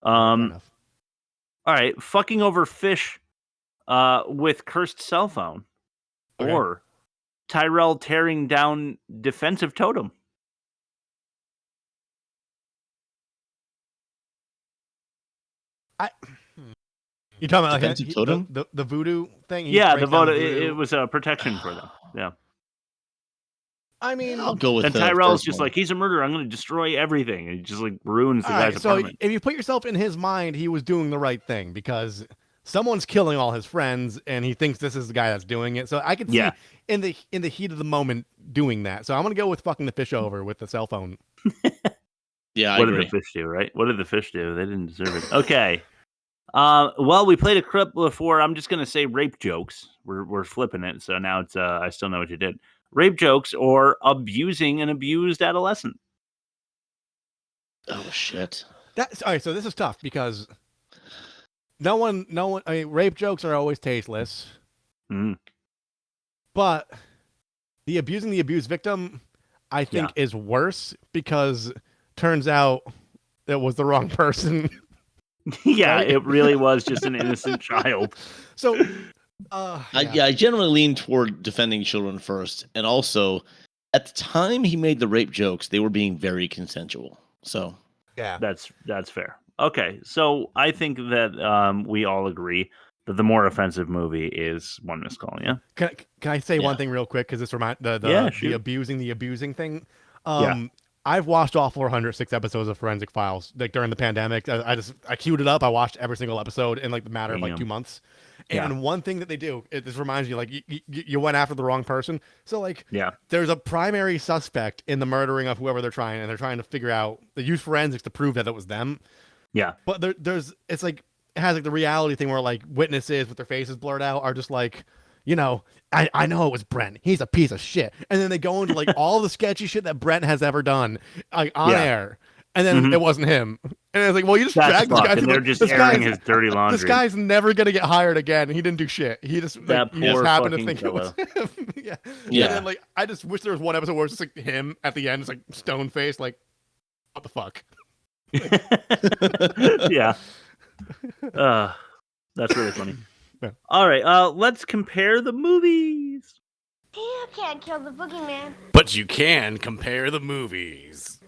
Fair enough. All right. Fucking over fish with cursed cell phone. Okay. Or Tyrell tearing down defensive totem. You talking about like Defensive totem? the voodoo thing? Yeah, the voodoo. It was a protection for them. Yeah. I mean, I'll go with and the Tyrell's first just one. like, he's a murderer. I'm going to destroy everything. And he just like ruins the all guy's right, so apartment. if you put yourself in his mind, he was doing the right thing because someone's killing all his friends, and he thinks this is the guy that's doing it. So I could see in the heat of the moment doing that. So I'm going to go with fucking the fish over with the cell phone. Yeah, I what agree. did the fish do, right? What did the fish do? They didn't deserve it. Okay. Well, we played a clip before. I'm just going to say rape jokes. We're flipping it. So now it's I still know what you did. Rape jokes or abusing an abused adolescent. Oh shit. That's all right. So this is tough because no one. I mean, rape jokes are always tasteless. But the abusing the abused victim, I think, is worse because turns out it was the wrong person. Yeah, Right? it really was just an innocent child. So, I generally lean toward defending children first, and also at the time he made the rape jokes, they were being very consensual. So yeah, that's fair. Okay, so I think that we all agree that the more offensive movie is One Missed Call. Yeah. Can I say one thing real quick because this reminds the abusing thing. I've watched all 406 episodes of Forensic Files like during the pandemic. I queued it up. I watched every single episode in like the matter of like 2 months. And one thing that they do, this reminds you, like you went after the wrong person. So like, there's a primary suspect in the murdering of whoever they're trying, and they're trying to figure out. They use forensics to prove that it was them. Yeah. But it's like it has like the reality thing where like witnesses with their faces blurred out are just like, you know, I know it was Brent. He's a piece of shit. And then they go into like all the sketchy shit that Brent has ever done, like on air. And then it wasn't him. And it's like, well, you just dragged this guy. And they're just airing his dirty laundry. This guy's never gonna get hired again. He didn't do shit. He just that he just happened to think fellow. it was him. Yeah. Yeah. And then like I just wish there was one episode where it's just like him at the end, it's like stone faced, like what the fuck. Yeah. That's really funny. Yeah. All right, let's compare the movies. You can't kill the boogeyman. But you can compare the movies.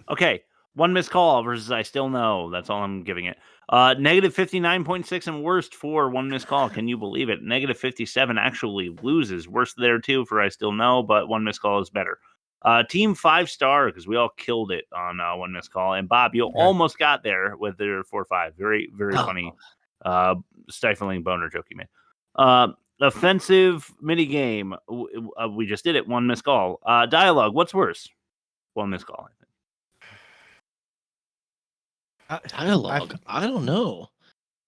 Okay, One Missed Call versus I Still Know. That's all I'm giving it. Negative 59.6 and worst for One Missed Call. Can you believe it? Negative 57 actually loses. Worst there too for I Still Know, but One Missed Call is better. Team 5-star because we all killed it on One Missed Call. And Bob, you almost got there with their 4-5. Very, very funny, stifling boner joke you made. Offensive mini game. We just did it. One Missed Call. Dialogue. What's worse? One Missed Call. Dialogue. I don't know.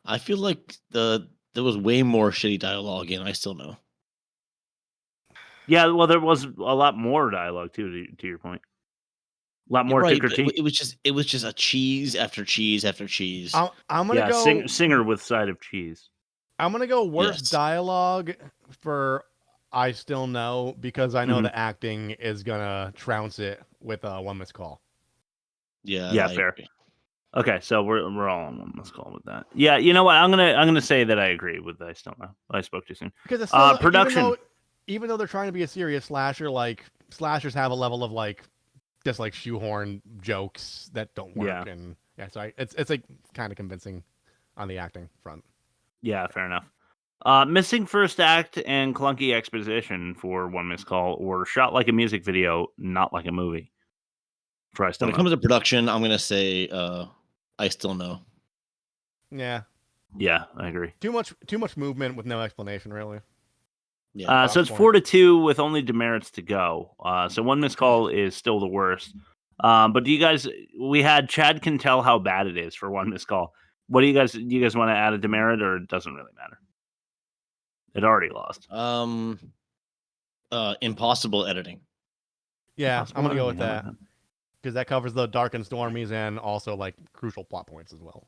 I feel like there was way more shitty dialogue, and I Still Know. Yeah, well, there was a lot more dialogue too. To your point, a lot more to critique. It was just a cheese after cheese after cheese. I'm gonna go singer with side of cheese. I'm gonna go worst dialogue for I Still Know because I know the acting is gonna trounce it with One Missed Call. Yeah, fair. Okay, so we're all on One Missed Call with that. Yeah, you know what? I'm gonna say that I agree with I Still Know. I spoke too soon. Because it's still, production. Even though they're trying to be a serious slasher, like slashers have a level of like just like shoehorn jokes that don't work, and so it's like kind of convincing on the acting front. Yeah, fair enough. Missing first act and clunky exposition for One Missed Call, or shot like a music video, not like a movie. When it comes to production, I'm gonna say I Still Know. Yeah, I agree. Too much movement with no explanation, really. Yeah. So it's 4-2 with only demerits to go. So One Missed Call is still the worst. But do you guys? We had Chad can tell how bad it is for One Missed Call. What do you guys want to add a demerit, or it doesn't really matter? It already lost. Impossible editing. Yeah, I'm gonna go with that because that covers the dark and stormies and also like crucial plot points as well.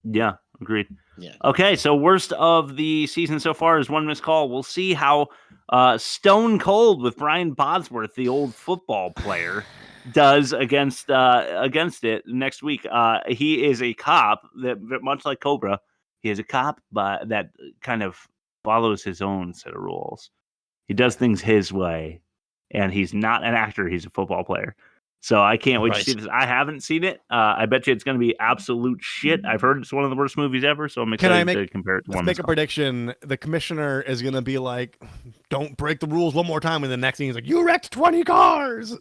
Yeah, agreed. Yeah. Okay, so worst of the season so far is One Missed Call. We'll see how Stone Cold with Brian Bosworth, the old football player, does against it next week. He is a cop that, much like Cobra, he is a cop, but that kind of follows his own set of rules. He does things his way, and he's not an actor. He's a football player. So I can't wait to see this. I haven't seen it. I bet you it's going to be absolute shit. I've heard it's one of the worst movies ever, so I'm excited to compare it to One Missed Call. Let's make a prediction. The commissioner is going to be like, don't break the rules one more time, and the next thing he's like, you wrecked 20 cars!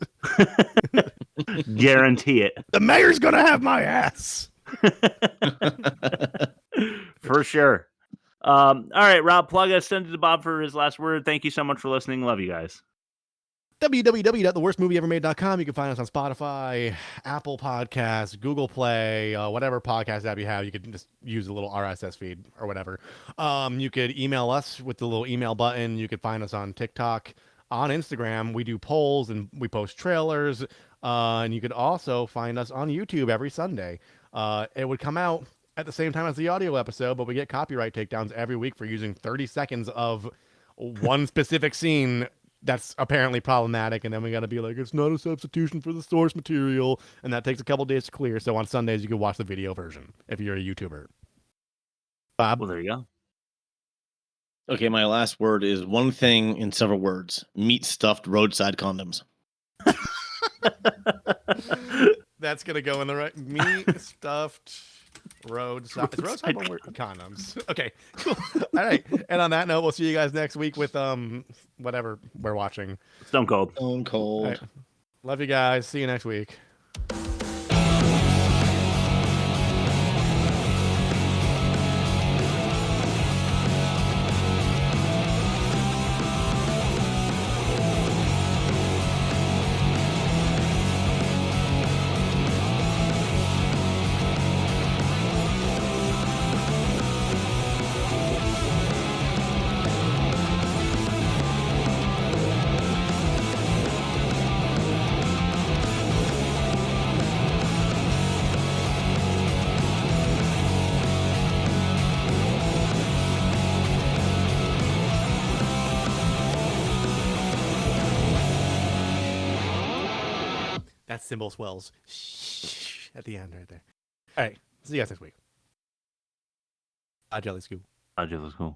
Guarantee it. The mayor's going to have my ass! For sure. All right, Rob, plug us. Send it to Bob for his last word. Thank you so much for listening. Love you guys. www.theworstmovieevermade.com. You can find us on Spotify, Apple Podcasts, Google Play, whatever podcast app you have. You can just use a little RSS feed or whatever. You could email us with the little email button. You could find us on TikTok, on Instagram. We do polls and we post trailers. And you could also find us on YouTube every Sunday. It would come out at the same time as the audio episode, but we get copyright takedowns every week for using 30 seconds of one specific scene that's apparently problematic, and then we got to be like, it's not a substitution for the source material, and that takes a couple days to clear. So on Sundays, you can watch the video version if you're a YouTuber. Bob? Well, there you go. Okay, my last word is one thing in several words. Meat stuffed roadside condoms. That's going to go in the right... Meat stuffed roadside... Is roadside one word? Condoms. Okay, cool. All right. And on that note, we'll see you guys next week with whatever we're watching. Stone Cold. Stone Cold. Right. Love you guys. See you next week. That cymbal swells at the end right there. All right. See you guys next week. Jelly Scoop. Jelly Scoop.